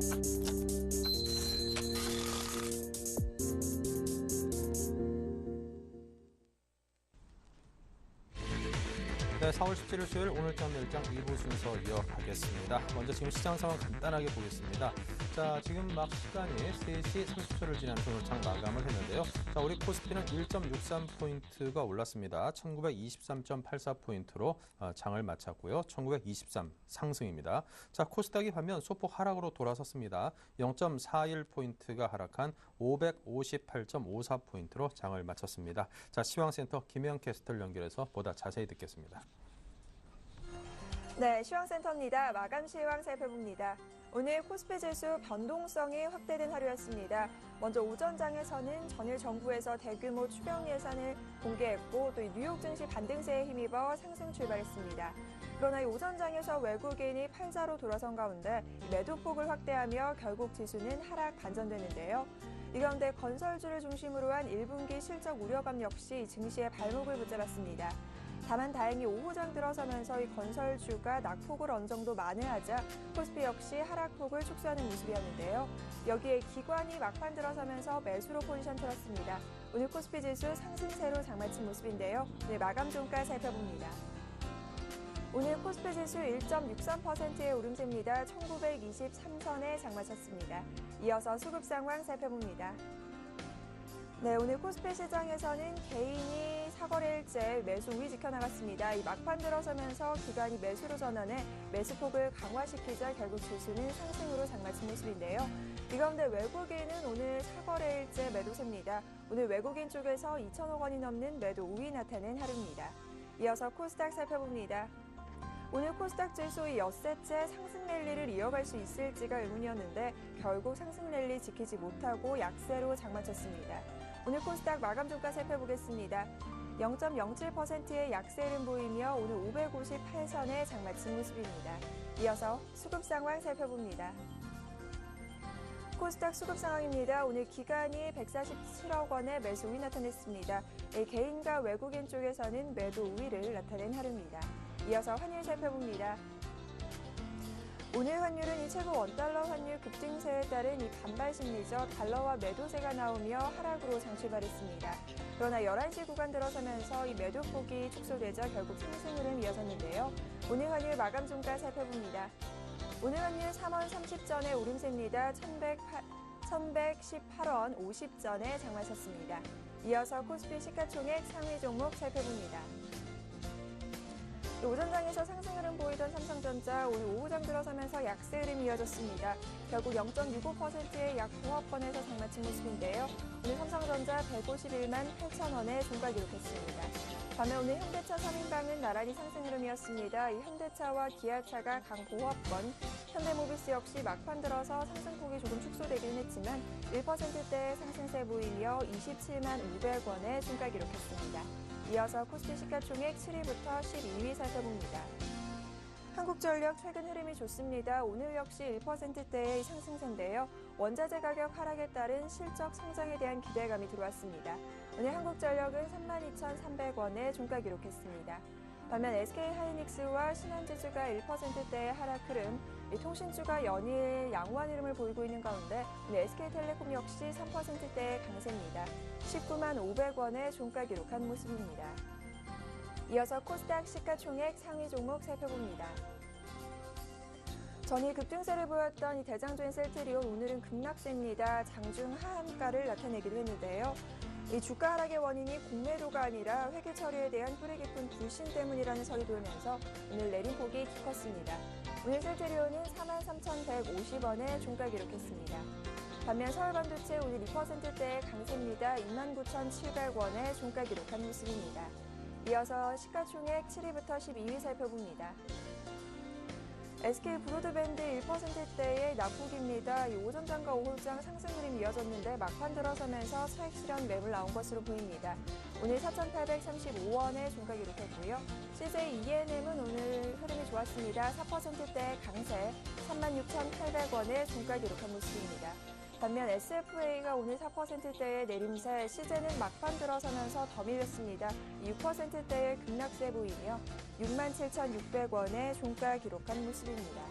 네, 4월 17일 수요일 오늘장 내일장 2부 순서 이어가겠습니다. 먼저 지금 시장 상황 간단하게 보겠습니다. 자, 지금 막 시간이 3시 30초를 지난 오늘장 마감을 했는데요. 자, 우리 코스피는 1.63포인트가 올랐습니다. 1923.84포인트로 장을 마쳤고요. 1923 상승입니다. 자, 코스닥이 반면 소폭 하락으로 돌아섰습니다. 0.41포인트가 하락한 558.54포인트로 장을 마쳤습니다. 자, 시황센터 김혜영 캐스터를 연결해서 보다 자세히 듣겠습니다. 네, 시황센터입니다. 마감 시황 살펴봅니다. 오늘 코스피 지수 변동성이 확대된 하루였습니다. 먼저 오전장에서는 전일 정부에서 대규모 추경 예산을 공개했고 또 뉴욕 증시 반등세에 힘입어 상승 출발했습니다. 그러나 이 오전장에서 외국인이 팔자로 돌아선 가운데 매도폭을 확대하며 결국 지수는 하락 반전되는데요. 이 가운데 건설주를 중심으로 한 1분기 실적 우려감 역시 증시의 발목을 붙잡았습니다. 다만 다행히 오후장 들어서면서 이 건설주가 낙폭을 어느 정도 만회하자 코스피 역시 하락폭을 축소하는 모습이었는데요. 여기에 기관이 막판 들어서면서 매수로 포지션 틀었습니다. 오늘 코스피 지수 상승세로 장마친 모습인데요. 오늘 마감 종가 살펴봅니다. 오늘 코스피 지수 1.63%의 오름세입니다. 1923선에 장마쳤습니다. 이어서 수급 상황 살펴봅니다. 네, 오늘 코스피 시장에서는 개인이 사거래일째 매수 우위 지켜나갔습니다. 이 막판 들어서면서 기관이 매수로 전환해 매수폭을 강화시키자 결국 지수는 상승으로 장마친 모습인데요. 이 가운데 외국인은 오늘 사거래일째 매도세입니다. 오늘 외국인 쪽에서 2천억 원이 넘는 매도 우위 나타낸 하루입니다. 이어서 코스닥 살펴봅니다. 오늘 코스닥 지수 엿새째 상승 랠리를 이어갈 수 있을지가 의문이었는데 결국 상승 랠리 지키지 못하고 약세로 장마쳤습니다. 오늘 코스닥 마감 종가 살펴보겠습니다. 0.07%의 약세 흐름 보이며 오늘 558선에 장마친 모습입니다. 이어서 수급 상황 살펴봅니다. 코스닥 수급 상황입니다. 오늘 기관이 147억 원의 매수 우위 나타냈습니다. 개인과 외국인 쪽에서는 매도 우위를 나타낸 하루입니다. 이어서 환율 살펴봅니다. 오늘 환율은 이 최고 원달러 환율 급등세에 따른 이 반발 심리죠. 달러와 매도세가 나오며 하락으로 장출발했습니다. 그러나 11시 구간 들어서면서 이 매도폭이 축소되자 결국 상승 흐름 이어졌는데요. 오늘 환율 마감 종가 살펴봅니다. 오늘 환율 3원 30전의 오름세입니다. 1118원 50전에 장마쳤습니다. 이어서 코스피 시가총액 상위 종목 살펴봅니다. 오전장에서 상승 흐름 보이던 삼성전자 오늘 오후장 들어서면서 약세 흐름이 이어졌습니다. 결국 0.65%의 약 보합권에서 장마친 모습인데요. 오늘 삼성전자 151만 8천 원에 종가 기록했습니다. 반면 오늘 현대차 3인방은 나란히 상승 흐름이었습니다. 이 현대차와 기아차가 강 보합권, 현대모비스 역시 막판 들어서 상승폭이 조금 축소되기는 했지만 1%대의 상승세 보이며 27만 500원에 종가 기록했습니다. 이어서 코스피 시가총액 7위부터 12위 살펴봅니다. 한국전력 최근 흐름이 좋습니다. 오늘 역시 1%대의 상승세인데요. 원자재 가격 하락에 따른 실적 성장에 대한 기대감이 들어왔습니다. 오늘 한국전력은 32,300원에 종가 기록했습니다. 반면 SK하이닉스와 신한지주가 1%대의 하락 흐름, 통신주가 연일 양호한 흐름을 보이고 있는 가운데 SK텔레콤 역시 3%대의 강세입니다. 19만 500원에 종가 기록한 모습입니다. 이어서 코스닥 시가총액 상위 종목 살펴봅니다. 전일 급등세를 보였던 이 대장주인 셀트리온 오늘은 급락세입니다. 장중 하한가를 나타내기도 했는데요. 이 주가 하락의 원인이 공매도가 아니라 회계 처리에 대한 뿌리 깊은 불신 때문이라는 설이 돌면서 오늘 내림폭이 키 컸습니다. 오늘 셀트리온은 43,150원에 종가 기록했습니다. 반면 서울반도체 오늘 2%대의 강세입니다. 29,700원에 종가 기록한 모습입니다. 이어서 시가총액 7위부터 12위 살펴봅니다. SK브로드밴드 1%대의 낙폭입니다. 오전장과 오후장 상승 흐름이 이어졌는데 막판 들어서면서 차익 실현 매물 나온 것으로 보입니다. 오늘 4,835원에 종가 기록했고요. CJ-ENM은 오늘 흐름이 좋았습니다. 4%대의 강세 36,800원에 종가 기록한 모습입니다. 반면 SFA가 오늘 4%대의 내림세, CJ는 막판 들어서면서 더 밀렸습니다. 6%대의 급락세 보이며 67,600원에 종가 기록한 모습입니다.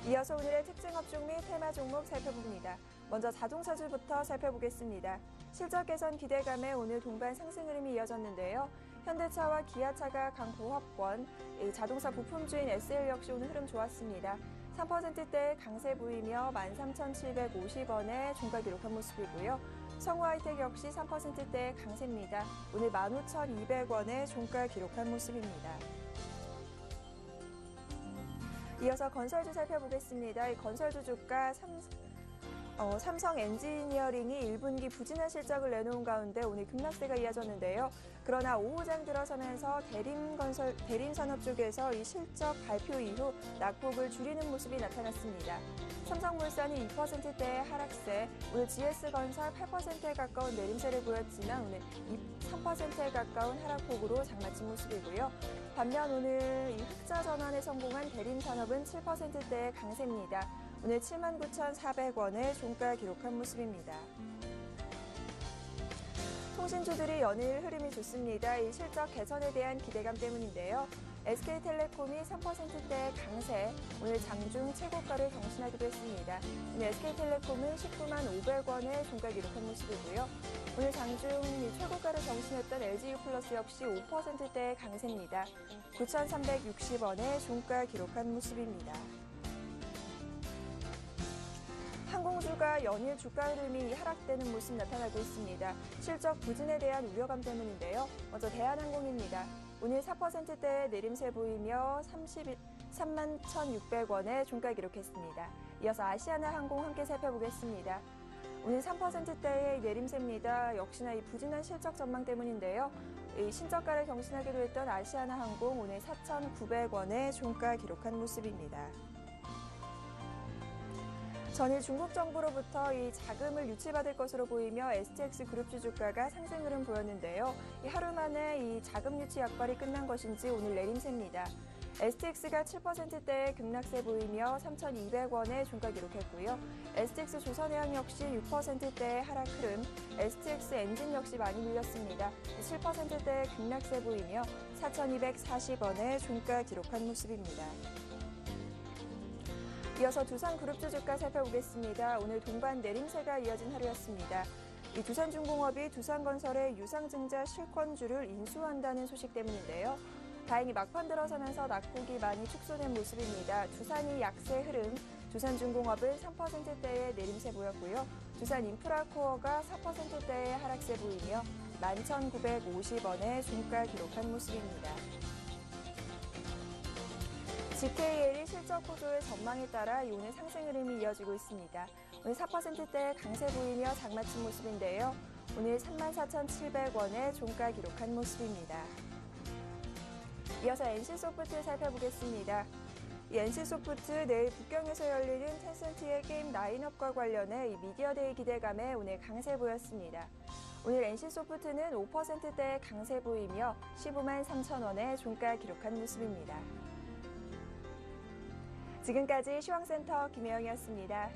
이어서 오늘의 특징 업종 및 테마 종목 살펴봅니다. 먼저 자동차주부터 살펴보겠습니다. 실적 개선 기대감에 오늘 동반 상승 흐름이 이어졌는데요. 현대차와 기아차가 강보합권, 자동차 부품주인 SL 역시 오늘 흐름 좋았습니다. 3%대 강세 보이며 13,750원에 종가 기록한 모습이고요. 성우하이텍 역시 3%대 강세입니다. 오늘 15,200원에 종가 기록한 모습입니다. 이어서 건설주 살펴보겠습니다. 이 건설주 주가 삼성 엔지니어링이 1분기 부진한 실적을 내놓은 가운데 오늘 급락세가 이어졌는데요. 그러나 오후장 들어서면서 대림산업 쪽에서 이 실적 발표 이후 낙폭을 줄이는 모습이 나타났습니다. 삼성물산이 2%대의 하락세, 오늘 GS건설 8%에 가까운 내림세를 보였지만 오늘 3%에 가까운 하락폭으로 장마친 모습이고요. 반면 오늘 이 흑자 전환에 성공한 대림산업은 7%대의 강세입니다. 오늘 79,400원에 종가 기록한 모습입니다. 통신주들이 연일 흐름이 좋습니다. 이 실적 개선에 대한 기대감 때문인데요. SK텔레콤이 3%대 강세, 오늘 장중 최고가를 경신하기도 했습니다. 오늘 SK텔레콤은 19만 500원에 종가 기록한 모습이고요. 오늘 장중 최고가를 경신했던 LG유플러스 역시 5%대 강세입니다. 9,360원에 종가 기록한 모습입니다. 항공주가 연일 주가 흐름이 하락되는 모습 나타나고 있습니다. 실적 부진에 대한 우려감 때문인데요. 먼저 대한항공입니다. 오늘 4%대의 내림세 보이며 31,600원에 종가 기록했습니다. 이어서 아시아나항공 함께 살펴보겠습니다. 오늘 3%대의 내림세입니다. 역시나 이 부진한 실적 전망 때문인데요. 이 신저가를 경신하기도 했던 아시아나항공 오늘 4,900원에 종가 기록한 모습입니다. 전일 중국 정부로부터 이 자금을 유치받을 것으로 보이며 STX 그룹주 주가가 상승 흐름 보였는데요. 이 하루 만에 이 자금 유치 약발이 끝난 것인지 오늘 내림세입니다. STX가 7%대의 급락세 보이며 3,200원에 종가 기록했고요. STX 조선해양 역시 6%대의 하락 흐름, STX 엔진 역시 많이 밀렸습니다. 7%대의 급락세 보이며 4,240원에 종가 기록한 모습입니다. 이어서 두산그룹주 주가 살펴보겠습니다. 오늘 동반 내림세가 이어진 하루였습니다. 이 두산중공업이 두산건설의 유상증자 실권주를 인수한다는 소식 때문인데요. 다행히 막판 들어서면서 낙폭이 많이 축소된 모습입니다. 두산이 약세 흐름, 두산중공업은 3%대의 내림세 보였고요. 두산인프라코어가 4%대의 하락세 보이며 11,950원에 종가 기록한 모습입니다. GKL이 실적 호조의 전망에 따라 오늘 상승 흐름이 이어지고 있습니다. 오늘 4%대 강세 보이며 장마친 모습인데요. 오늘 34,700원에 종가 기록한 모습입니다. 이어서 NC소프트 살펴보겠습니다. 이 NC소프트 내일 북경에서 열리는 텐센트의 게임 라인업과 관련해 이 미디어데이 기대감에 오늘 강세 보였습니다. 오늘 NC소프트는 5%대 강세 보이며 15만 3천원에 종가 기록한 모습입니다. 지금까지 시황센터 김혜영이었습니다.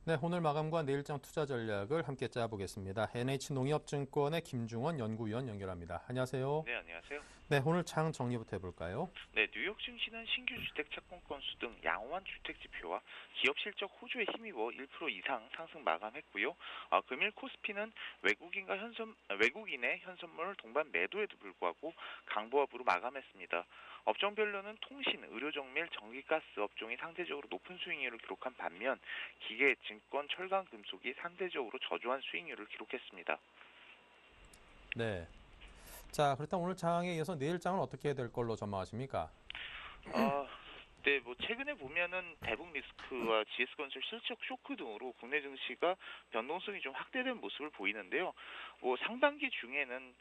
네, 오늘 마감과 내일장 투자 전략을 함께 짜보겠습니다. NH농협증권의 김중원 연구위원 연결합니다. 안녕하세요. 네, 안녕하세요. 네, 오늘 장 정리부터 해볼까요? 네, 뉴욕 증시는 신규 주택 착공 건수 등 양호한 주택 지표와 기업 실적 호조에 힘입어 1% 이상 상승 마감했고요. 금일 코스피는 외국인의 현선물 동반 매도에도 불구하고 강보합으로 마감했습니다. 업종별로는 통신, 의료정밀, 전기가스 업종이 상대적으로 높은 수익률을 기록한 반면 기계, 증권, 철강, 금속이 상대적으로 저조한 수익률을 기록했습니다. 네. 자, 그렇다면 오늘 장에 이어서 내일 장은 어떻게 될 걸로 전망하십니까? 네, 최근에 보면은 대북리스크와 GS건설 실적 쇼크 등으로 국내 증시가 변동성이 좀 확대된 모습을 보이는데요. 상반기 중에는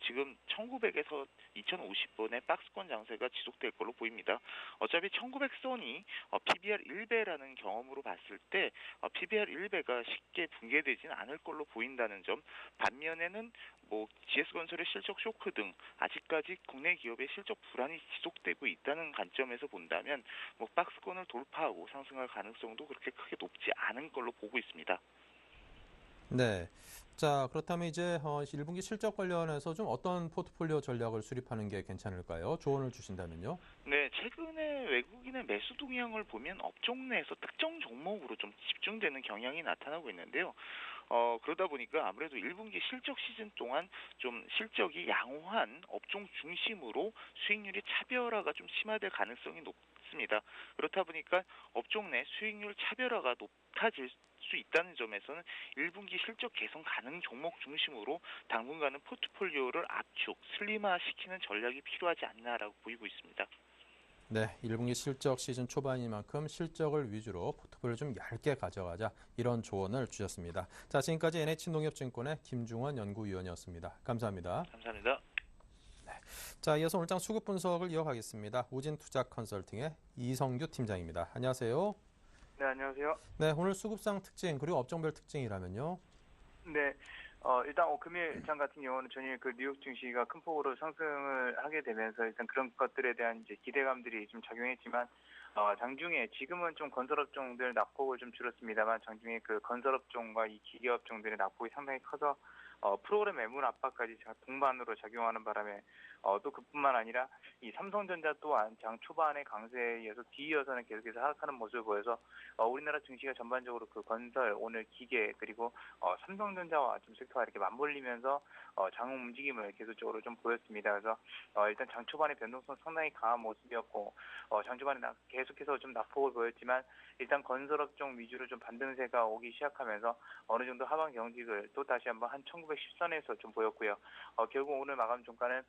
지금 1900에서 2050번의 박스권 장세가 지속될 걸로 보입니다. 어차피 1900선이 PBR 1배라는 경험으로 봤을 때 PBR 1배가 쉽게 붕괴되지는 않을 걸로 보인다는 점, 반면에는 GS건설의 실적 쇼크 등 아직까지 국내 기업의 실적 불안이 지속되고 있다는 관점에서 본다면 박스권을 돌파하고 상승할 가능성도 그렇게 크게 높지 않은 걸로 보고 있습니다. 네. 자, 그렇다면 이제 1분기 실적 관련해서 좀 어떤 포트폴리오 전략을 수립하는 게 괜찮을까요? 조언을 주신다면요. 네, 최근에 외국인의 매수 동향을 보면 업종 내에서 특정 종목으로 좀 집중되는 경향이 나타나고 있는데요. 그러다 보니까 아무래도 1분기 실적 시즌 동안 좀 실적이 양호한 업종 중심으로 수익률이 차별화가 좀 심화될 가능성이 높습니다. 그렇다 보니까 업종 내 수익률 차별화가 높아질 수 있다는 점에서는 1분기 실적 개선 가능 종목 중심으로 당분간은 포트폴리오를 압축, 슬림화시키는 전략이 필요하지 않나라고 보이고 있습니다. 네, 1분기 실적 시즌 초반이만큼 실적을 위주로 포트폴리오 좀 얇게 가져가자 이런 조언을 주셨습니다. 자, 지금까지 NH농협증권의 김중원 연구위원이었습니다. 감사합니다. 감사합니다. 자, 이어서 오늘장 수급 분석을 이어가겠습니다. 우진투자 컨설팅의 이성규 팀장입니다. 안녕하세요. 네, 안녕하세요. 네, 오늘 수급상 특징 그리고 업종별 특징이라면요. 네, 일단 금일장 같은 경우는 전일 그 뉴욕 증시가 큰 폭으로 상승을 하게 되면서 일단 그런 것들에 대한 이제 기대감들이 좀 작용했지만 장중에 지금은 좀 건설업종들 낙폭을 좀 줄였습니다만 장중에 그 건설업종과 이 기계업종들의 낙폭이 상당히 커서 프로그램 매물 압박까지 동반으로 작용하는 바람에 또 그뿐만 아니라 이 삼성전자 또한 장 초반의 강세에 이어서 뒤이어서는 계속해서 하락하는 모습을 보여서 우리나라 증시가 전반적으로 그 건설, 오늘 기계 그리고 삼성전자와 좀 섹터가 이렇게 맞물리면서 장 움직임을 계속적으로 좀 보였습니다. 그래서 일단 장 초반의 변동성 상당히 강한 모습이었고 장 초반에 계속해서 좀 낙폭을 보였지만 일단 건설업종 위주로 좀 반등세가 오기 시작하면서 어느 정도 하방 경직을 또 다시 한번 한 1910선에서 좀 보였고요. 결국 오늘 마감 종가는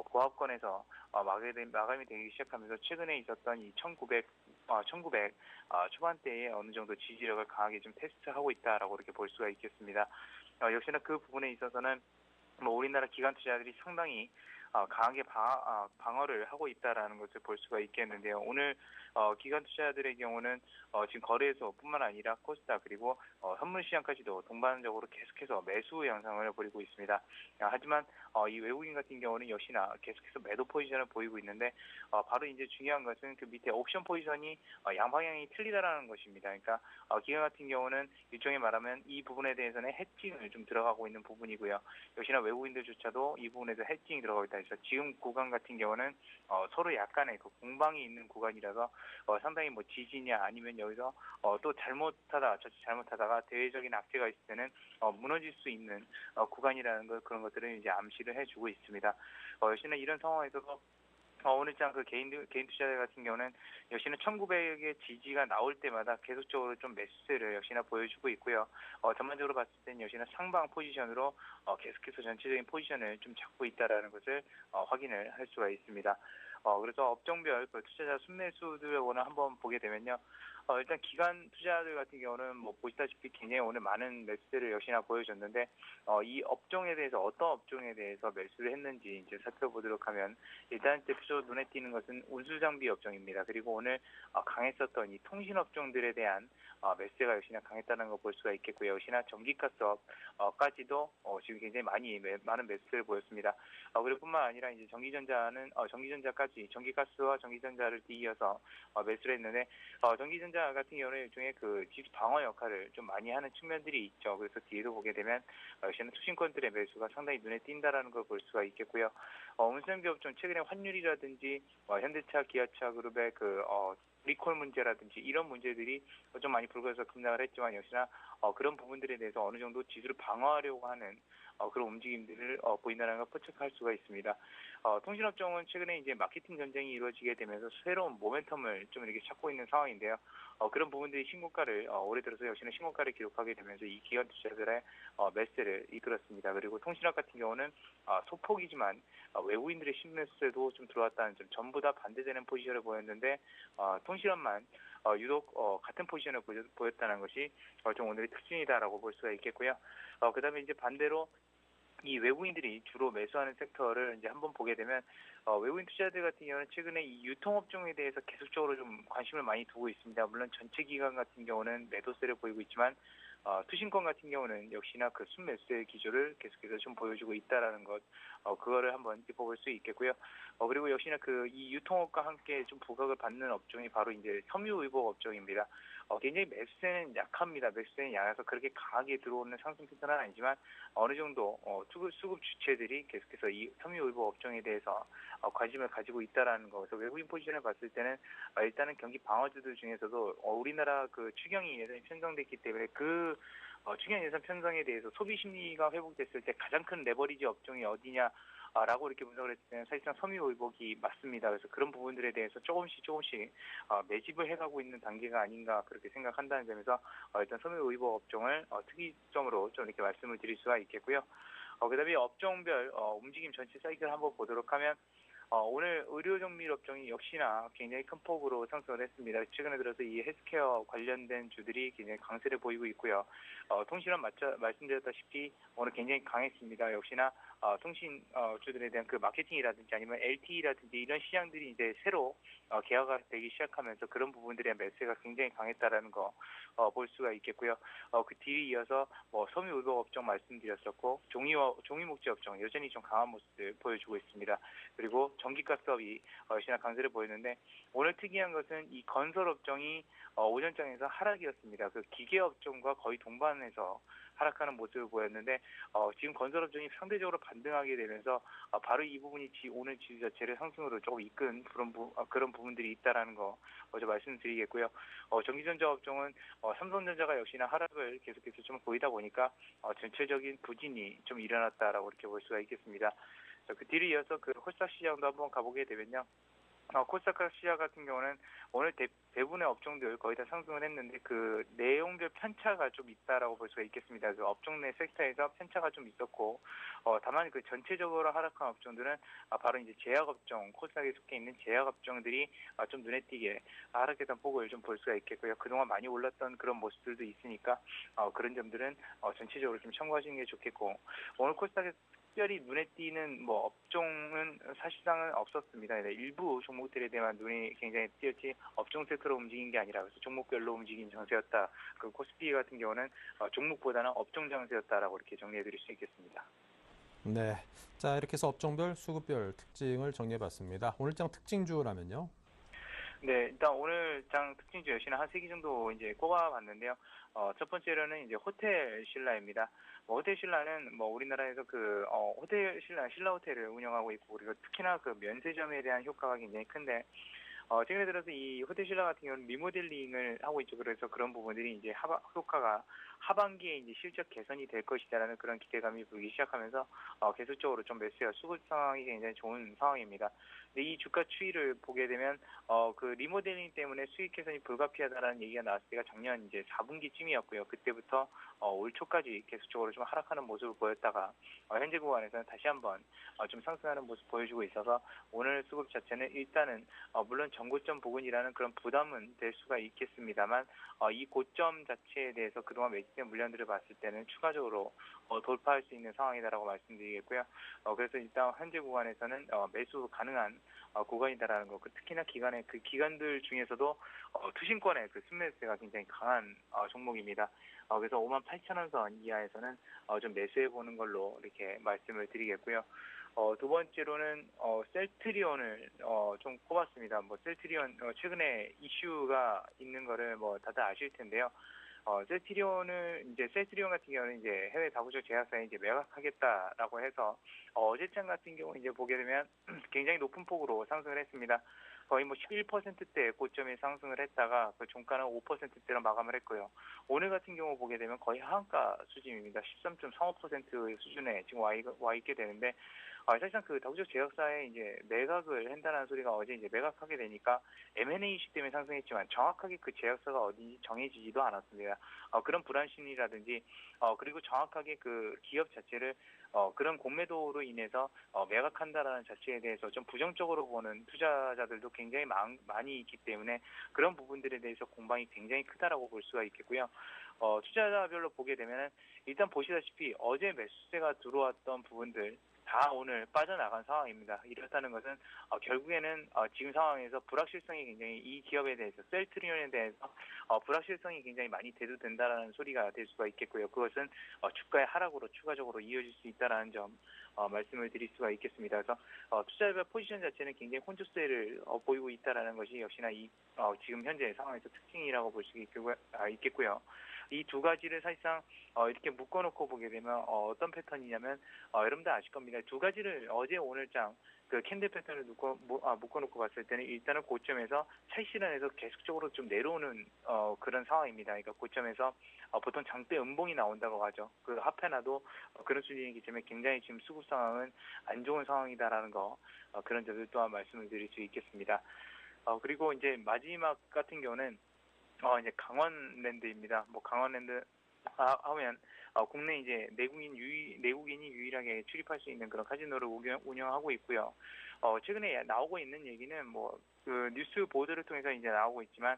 보합권에서 마감이 되기 시작하면서 최근에 있었던 이 1900 초반대에 어느 정도 지지력을 강하게 좀 테스트하고 있다라고 이렇게 볼 수가 있겠습니다. 역시나 그 부분에 있어서는 우리나라 기관 투자들이 상당히 강하게 방어를 하고 있다라는 것을 볼 수가 있겠는데요. 오늘 기관 투자들의 경우는 지금 거래소뿐만 아니라 코스닥 그리고 선물 시장까지도 동반적으로 계속해서 매수 양상을 보이고 있습니다. 하지만 이 외국인 같은 경우는 역시나 계속해서 매도 포지션을 보이고 있는데 바로 이제 중요한 것은 그 밑에 옵션 포지션이 양방향이 틀리다라는 것입니다. 그러니까 기관 같은 경우는 일종의 말하면 이 부분에 대해서는 해칭을 좀 들어가고 있는 부분이고요. 역시나 외국인들조차도 이 부분에서 해칭이 들어가고 있다. 그래서 지금 구간 같은 경우는 서로 약간의 그 공방이 있는 구간이라서 상당히 뭐 지지냐 아니면 여기서 또 잘못하다가 대외적인 악재가 있을 때는 무너질 수 있는 구간이라는 것 그런 것들을 이제 암시를 해주고 있습니다. 역시나 이런 상황에서도 오늘장 그 개인 투자자 같은 경우는 역시나 1900의 지지가 나올 때마다 계속적으로 좀 매수세를 역시나 보여주고 있고요. 전반적으로 봤을 때는 역시나 상방 포지션으로 계속해서 전체적인 포지션을 좀 잡고 있다라는 것을 확인을 할 수가 있습니다. 그래서 업종별 그 투자자 순매수들을 오늘 한번 보게 되면요. 일단 기관 투자자들 같은 경우는 뭐 보시다시피 굉장히 오늘 많은 매수세를 역시나 보여줬는데 이 업종에 대해서 어떤 업종에 대해서 매수를 했는지 이제 살펴보도록 하면 일단 대표적으로 눈에 띄는 것은 운수장비 업종입니다. 그리고 오늘 강했었던 이 통신업종들에 대한 매수세가 역시나 강했다는 걸 볼 수가 있겠고요. 역시나 전기가스업까지도 지금 굉장히 많은 매수세를 보였습니다. 그리고 뿐만 아니라 이제 전기전자까지 전기가스와 전기전자를 이어서 매수를 했는데 전기전자 같은 경우는 일종의 그 지수 방어 역할을 좀 많이 하는 측면들이 있죠. 그래서 뒤에도 보게 되면 역시나 투신권들의 매수가 상당히 눈에 띈다라는 걸 볼 수가 있겠고요. 운수장비 업종 최근에 환율이라든지 현대차, 기아차 그룹의 그 리콜 문제라든지 이런 문제들이 좀 많이 불거져서 급락을 했지만 역시나 그런 부분들에 대해서 어느 정도 지수를 방어하려고 하는 그런 움직임들을 보인다는 걸 포착할 수가 있습니다. 통신업종은 최근에 이제 마케팅 전쟁이 이루어지게 되면서 새로운 모멘텀을 좀 이렇게 찾고 있는 상황인데요. 그런 부분들이 신고가를 올해 들어서 역시나 신고가를 기록하게 되면서 이 기관 투자들의 매수를 이끌었습니다. 그리고 통신업 같은 경우는 소폭이지만 외국인들의 신매수에도 좀 들어왔다는 점 전부 다 반대되는 포지션을 보였는데 통신업만 유독 같은 포지션을 보였다는 것이 좀 오늘의 특징이다라고 볼 수가 있겠고요. 그다음에 이제 반대로 이 외국인들이 주로 매수하는 섹터를 이제 한번 보게 되면 외국인 투자자들 같은 경우는 최근에 이 유통업종에 대해서 계속적으로 좀 관심을 많이 두고 있습니다. 물론 전체 기관 같은 경우는 매도세를 보이고 있지만 투신권 같은 경우는 역시나 그 순매수의 기조를 계속해서 좀 보여주고 있다라는 것, 그거를 한번 짚어볼 수 있겠고요. 그리고 역시나 그 이 유통업과 함께 좀 부각을 받는 업종이 바로 이제 섬유의복 업종입니다. 굉장히 매수세는 약합니다. 매수세는 약해서 그렇게 강하게 들어오는 상승 패턴은 아니지만 어느 정도 수급 주체들이 계속해서 이 섬유의료 업종에 대해서 관심을 가지고 있다라는 거. 그래서 외국인 포지션을 봤을 때는 일단은 경기 방어주들 중에서도 우리나라 그 추경이 예산이 편성됐기 때문에 그 추경 예산 편성에 대해서 소비 심리가 회복됐을 때 가장 큰 레버리지 업종이 어디냐? 라고 이렇게 분석을 했을 때는 사실상 섬유의복이 맞습니다. 그래서 그런 부분들에 대해서 조금씩 매집을 해가고 있는 단계가 아닌가 그렇게 생각한다는 점에서 일단 섬유의복 업종을 특이점으로 좀 이렇게 말씀을 드릴 수가 있겠고요. 그다음에 업종별 움직임 전체 사이클 한번 보도록 하면 오늘 의료정밀 업종이 역시나 굉장히 큰 폭으로 상승을 했습니다. 최근에 들어서 이 헬스케어 관련된 주들이 굉장히 강세를 보이고 있고요. 통신원 말씀드렸다시피 오늘 굉장히 강했습니다. 역시나 통신 주들에 대한 그 마케팅이라든지 아니면 LTE라든지 이런 시장들이 이제 새로 개화가 되기 시작하면서 그런 부분들의 매수가 굉장히 강했다라는 거 볼 수가 있겠고요. 그 뒤에 이어서 섬유의복 업종 말씀드렸었고 종이목재 업종 여전히 좀 강한 모습을 보여주고 있습니다. 그리고 전기가스업이 역시나 강세를 보였는데 오늘 특이한 것은 이 건설 업종이 오전장에서 하락이었습니다. 그 기계 업종과 거의 동반해서 하락하는 모습을 보였는데 지금 건설 업종이 상대적으로 반등하게 되면서 바로 이 부분이 오늘 지수 자체를 상승으로 조금 이끈 그런 부분들이 있다라는 거 먼저 말씀드리겠고요. 전기전자 업종은 삼성전자가 역시나 하락을 계속해서 좀 보이다 보니까 전체적인 부진이 좀 일어났다라고 이렇게 볼 수가 있겠습니다. 그 뒤를 이어서 그 코스닥 시장도 한번 가보게 되면요. 코스닥 시장 같은 경우는 오늘 대부분의 업종들 거의 다 상승을 했는데 그 내용별 편차가 좀 있다라고 볼 수가 있겠습니다. 그 업종 내 섹터에서 편차가 좀 있었고 다만 그 전체적으로 하락한 업종들은 바로 이제 제약업종 코스닥에 속해 있는 제약업종들이 좀 눈에 띄게 하락했던 폭을 좀 볼 수가 있겠고요. 그동안 많이 올랐던 그런 모습들도 있으니까 그런 점들은 전체적으로 좀 참고하시는 게 좋겠고 오늘 코스닥에 특별히 눈에 띄는 업종은 사실상은 없었습니다. 일부 종목들에 대한 눈이 굉장히 띄었지 업종 세트로 움직인 게 아니라 그래서 종목별로 움직인 장세였다. 그 코스피 같은 경우는 종목보다는 업종 장세였다라고 이렇게 정리해드릴 수 있겠습니다. 네, 자 이렇게 해서 업종별, 수급별 특징을 정리해봤습니다. 오늘장 특징주라면요? 네, 일단 오늘 장 특징주 역시나 한 3개 정도 이제 꼽아봤는데요. 첫 번째로는 이제 호텔 신라입니다. 호텔 신라는 우리나라에서 호텔 신라 호텔을 운영하고 있고 그리고 특히나 그 면세점에 대한 효과가 굉장히 큰데 최근에 들어서 이 호텔 신라 같은 경우는 리모델링을 하고 있죠. 그래서 그런 부분들이 이제 효과가 하반기에 이제 실적 개선이 될 것이다라는 그런 기대감이 보이기 시작하면서 계속적으로 좀 매수가 수급 상황이 굉장히 좋은 상황입니다. 근데 이 주가 추이를 보게 되면 그 리모델링 때문에 수익 개선이 불가피하다라는 얘기가 나왔을 때가 작년 이제 4분기쯤이었고요. 그때부터 올 초까지 계속적으로 좀 하락하는 모습을 보였다가 현재 구간에서는 다시 한번 좀 상승하는 모습 보여주고 있어서 오늘 수급 자체는 일단은 물론 전고점 부근이라는 그런 부담은 될 수가 있겠습니다만 이 고점 자체에 대해서 그동안 매집된 물량들을 봤을 때는 추가적으로 돌파할 수 있는 상황이다라고 말씀드리겠고요. 그래서 일단 현재 구간에서는 매수 가능한 구간이다라는 거. 특히나 그 기관들 중에서도 투신권의 그 순매수가 굉장히 강한 종목입니다. 그래서 58,000원 선 이하에서는 좀 매수해 보는 걸로 이렇게 말씀을 드리겠고요. 두 번째로는 셀트리온을 좀 꼽았습니다. 셀트리온 최근에 이슈가 있는 거를 다들 아실 텐데요. 셀트리온 같은 경우는 이제 해외 다구적 제약사에 이제 매각하겠다라고 해서 어제장 같은 경우 이제 보게 되면 굉장히 높은 폭으로 상승을 했습니다. 거의 11%대 고점에 상승을 했다가 그 종가는 5%대로 마감을 했고요. 오늘 같은 경우 보게 되면 거의 하한가 수준입니다. 13.35% 수준에 지금 와 있게 되는데 사실상 그 다구적 제약사에 이제 매각을 한다는 소리가 어제 이제 매각하게 되니까 M&A 이슈 때문에 상승했지만 정확하게 그 제약사가 어딘지 정해지지도 않았습니다. 그런 불안심이라든지 그리고 정확하게 그 기업 자체를 그런 공매도로 인해서 매각한다라는 자체에 대해서 좀 부정적으로 보는 투자자들도 굉장히 많이 있기 때문에 그런 부분들에 대해서 공방이 굉장히 크다라고 볼 수가 있겠고요. 투자자별로 보게 되면은 일단 보시다시피 어제 매수세가 들어왔던 부분들 다 오늘 빠져나간 상황입니다. 이렇다는 것은 결국에는 지금 상황에서 불확실성이 굉장히 이 기업에 대해서 셀트리온에 대해서 불확실성이 굉장히 많이 대두된다라는 소리가 될 수가 있겠고요. 그것은 주가의 하락으로 추가적으로 이어질 수 있다라는 점 말씀을 드릴 수가 있겠습니다. 그래서 투자자 포지션 자체는 굉장히 혼조세를 보이고 있다라는 것이 역시나 이 지금 현재 상황에서 특징이라고 볼 수 있겠고요. 이 두 가지를 사실상 이렇게 묶어놓고 보게 되면 어떤 패턴이냐면 여러분들 아실 겁니다. 두 가지를 어제 오늘장 그 캔들 패턴을 묶어놓고 봤을 때는 일단은 고점에서 차익 실현에서 계속적으로 좀 내려오는 그런 상황입니다. 그러니까 고점에서 보통 장대 음봉이 나온다고 하죠. 그 하패나도 그런 수준이기 때문에 굉장히 지금 수급 상황은 안 좋은 상황이다라는 거 그런 점들 또한 말씀을 드릴 수 있겠습니다. 그리고 이제 마지막 같은 경우는 이제 강원랜드입니다. 뭐 강원랜드 하면 국내 이제 내국인이 유일하게 출입할 수 있는 그런 카지노를 운영하고 있고요. 최근에 나오고 있는 얘기는 뭐 그 뉴스 보도를 통해서 이제 나오고 있지만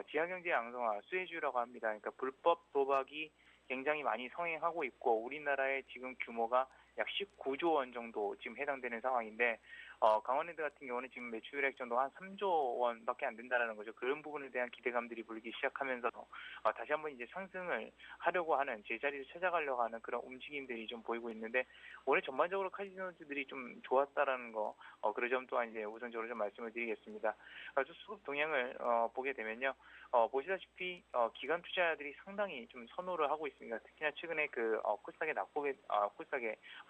지하경제 양성화 수혜주라고 합니다. 그러니까 불법 도박이 굉장히 많이 성행하고 있고 우리나라의 지금 규모가 약 19조 원 정도 지금 해당되는 상황인데 강원랜드 같은 경우는 지금 매출액 정도가 한 3조 원밖에 안 된다라는 거죠. 그런 부분에 대한 기대감들이 불기 시작하면서 다시 한번 이제 상승을 하려고 하는 제자리를 찾아가려고 하는 그런 움직임들이 좀 보이고 있는데 오늘 전반적으로 카지노들이 좀 좋았다라는 거 그런 점 또한 이제 우선적으로 좀 말씀을 드리겠습니다. 그래서 수급 동향을 보게 되면요. 보시다시피 기관 투자자들이 상당히 좀 선호를 하고 있습니다. 특히나 최근에 그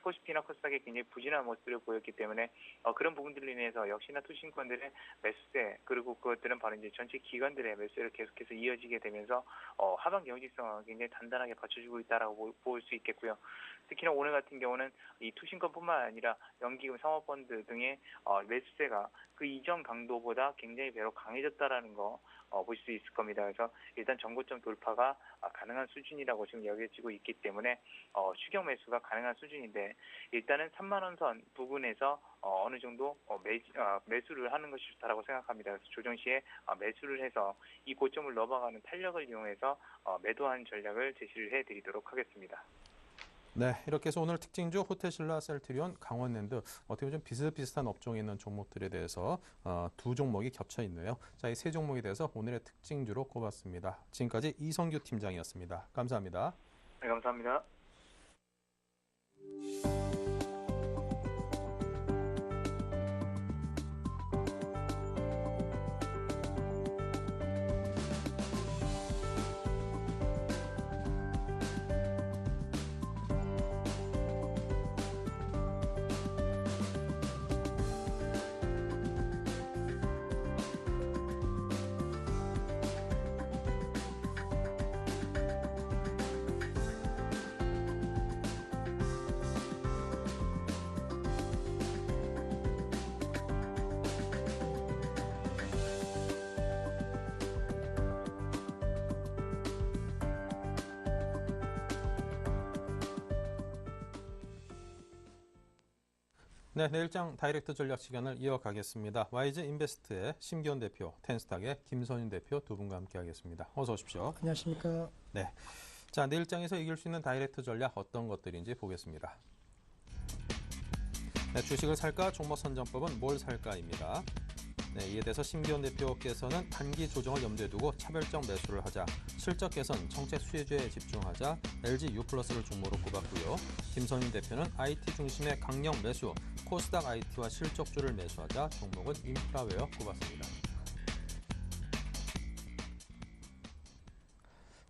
코스피나 코스닥에 굉장히 부진한 모습을 보였기 때문에 그런 부분들로 인해서 역시나 투신권들의 매수세 그리고 그것들은 바로 이제 전체 기관들의 매수세를 계속해서 이어지게 되면서 하반 경직성을 굉장히 단단하게 받쳐주고 있다라고 볼 수 있겠고요. 특히나 오늘 같은 경우는 이 투신권뿐만 아니라 연기금 사모펀드 등의 매수세가 그 이전 강도보다 굉장히 배로 강해졌다라는 거 보실 수 있을 겁니다. 그래서 일단 전고점 돌파가 가능한 수준이라고 지금 여겨지고 있기 때문에 추격 매수가 가능한 수준인데 일단은 3만 원 선 부근에서 어느 정도 매수를 하는 것이 좋다라고 생각합니다. 그래서 조정 시에 매수를 해서 이 고점을 넘어가는 탄력을 이용해서 매도하는 전략을 제시를 해드리도록 하겠습니다. 네, 이렇게 해서 오늘 특징주 호텔신라, 셀트리온, 강원랜드 어떻게 보면 좀 비슷비슷한 업종에 있는 종목들에 대해서 두 종목이 겹쳐 있네요. 자, 이 세 종목에 대해서 오늘의 특징주로 꼽았습니다. 지금까지 이성규 팀장이었습니다. 감사합니다. 네, 감사합니다. 네, 내일장 다이렉트 전략 시간을 이어가겠습니다. YG 인베스트의 심기현 대표, 텐스탁의 김선인 대표 두 분과 함께하겠습니다. 어서 오십시오. 안녕하십니까. 네, 자 내일장에서 이길 수 있는 다이렉트 전략 어떤 것들인지 보겠습니다. 네, 주식을 살까 종목 선정법은 뭘 살까입니다. 네, 이에 대해서 심기현 대표께서는 단기 조정을 염두에 두고 차별적 매수를 하자, 실적 개선, 정책 수혜주에 집중하자, LG U+를 종목으로 꼽았고요. 김선인 대표는 IT 중심의 강력 매수, 코스닥 IT와 실적주를 매수하자, 종목은 인프라웨어 꼽았습니다.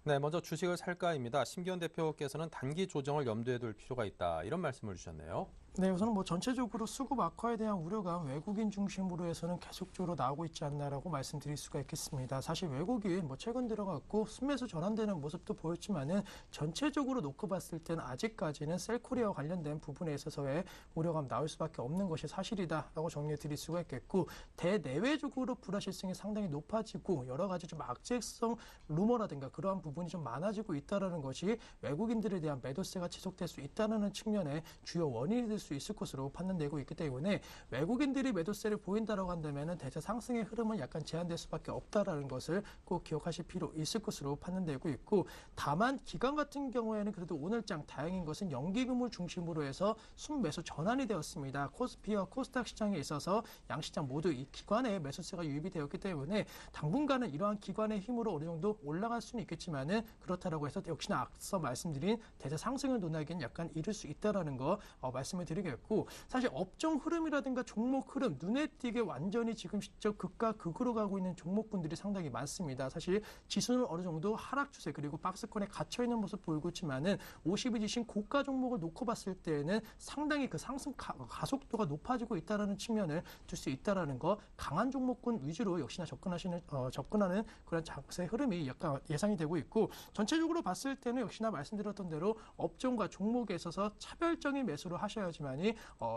네, 먼저 주식을 살까입니다. 심기현 대표께서는 단기 조정을 염두에 둘 필요가 있다, 이런 말씀을 주셨네요. 네, 우선은 전체적으로 수급 악화에 대한 우려가 외국인 중심으로 해서는 계속적으로 나오고 있지 않나라고 말씀드릴 수가 있겠습니다. 사실 외국인 최근 들어갔고 순매수 전환되는 모습도 보였지만은 전체적으로 놓고 봤을 때는 아직까지는 셀코리아와 관련된 부분에 있어서의 우려감 나올 수밖에 없는 것이 사실이다라고 정리해 드릴 수가 있겠고, 대내외적으로 불확실성이 상당히 높아지고 여러 가지 좀 악재성 루머라든가 그러한 부분이 좀 많아지고 있다라는 것이 외국인들에 대한 매도세가 지속될 수 있다는 측면의 주요 원인이 될 수 있을 것으로 판단되고 있기 때문에 외국인들이 매도세를 보인다라고 한다면은 대체 상승의 흐름은 약간 제한될 수밖에 없다라는 것을 꼭 기억하실 필요 있을 것으로 판단되고 있고, 다만 기관 같은 경우에는 그래도 오늘장 다행인 것은 연기금을 중심으로 해서 순매수 전환이 되었습니다. 코스피와 코스닥 시장에 있어서 양시장 모두 이 기관의 매수세가 유입이 되었기 때문에 당분간은 이러한 기관의 힘으로 어느 정도 올라갈 수는 있겠지만은 그렇다라고 해서 역시나 앞서 말씀드린 대세 상승을 논하기엔 약간 이를 수 있다라는 거 말씀을 드리겠고, 사실 업종 흐름이라든가 종목 흐름 눈에 띄게 완전히 지금 시적 극과 극으로 가고 있는 종목군들이 상당히 많습니다. 사실 지수는 어느 정도 하락 추세 그리고 박스권에 갇혀 있는 모습 보이고 있지만은 52 지신 고가 종목을 놓고 봤을 때에는 상당히 그 상승 가속도가 높아지고 있다라는 측면을 둘 수 있다라는 거, 강한 종목군 위주로 역시나 접근하는 그런 장세 흐름이 약간 예상이 되고 있고, 전체적으로 봤을 때는 역시나 말씀드렸던 대로 업종과 종목에 있어서 차별적인 매수를 하셔야지만이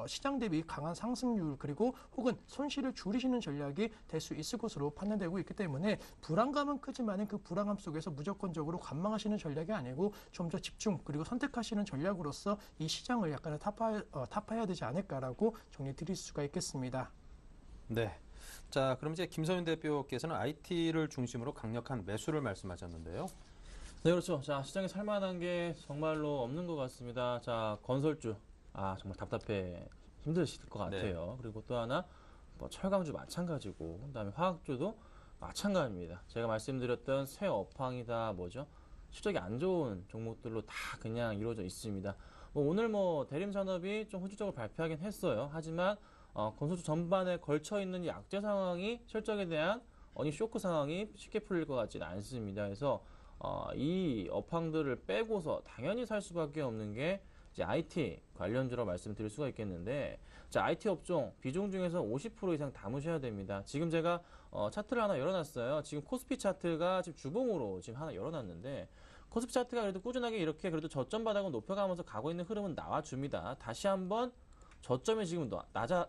시장 대비 강한 상승률 그리고 혹은 손실을 줄이시는 전략이 될 수 있을 것으로 판단되고 있기 때문에 불안감은 크지만은 그 불안감 속에서 무조건적으로 관망하시는 전략이 아니고 좀 더 집중 그리고 선택하시는 전략으로서 이 시장을 약간은 타파해야 되지 않을까라고 정리 드릴 수가 있겠습니다. 네. 자, 그럼 이제 김서윤 대표께서는 IT를 중심으로 강력한 매수를 말씀하셨는데요. 네, 그렇죠. 자, 시장에 살만한 게 정말로 없는 것 같습니다. 자, 건설주. 정말 답답해 힘드실 것 같아요. 네. 그리고 또 하나, 뭐 철강주 마찬가지고, 그다음에 화학주도 마찬가지입니다. 제가 말씀드렸던 새 업황이다 뭐죠? 실적이 안 좋은 종목들로 다 그냥 이루어져 있습니다. 오늘 대림산업이 좀 호주적으로 발표하긴 했어요. 하지만 건설주 전반에 걸쳐 있는 이 악재 상황이 실적에 대한 쇼크 상황이 쉽게 풀릴 것 같지는 않습니다. 그래서 이 업황들을 빼고서 당연히 살 수밖에 없는 게 이제 IT 관련주로 말씀드릴 수가 있겠는데, 자, IT 업종 비중 중에서 50% 이상 담으셔야 됩니다. 지금 제가 차트를 하나 열어놨어요. 지금 코스피 차트가 지금 주봉으로 지금 하나 열어놨는데, 코스피 차트가 그래도 꾸준하게 이렇게 그래도 저점 바닥을 높여가면서 가고 있는 흐름은 나와줍니다. 다시 한번 저점이 지금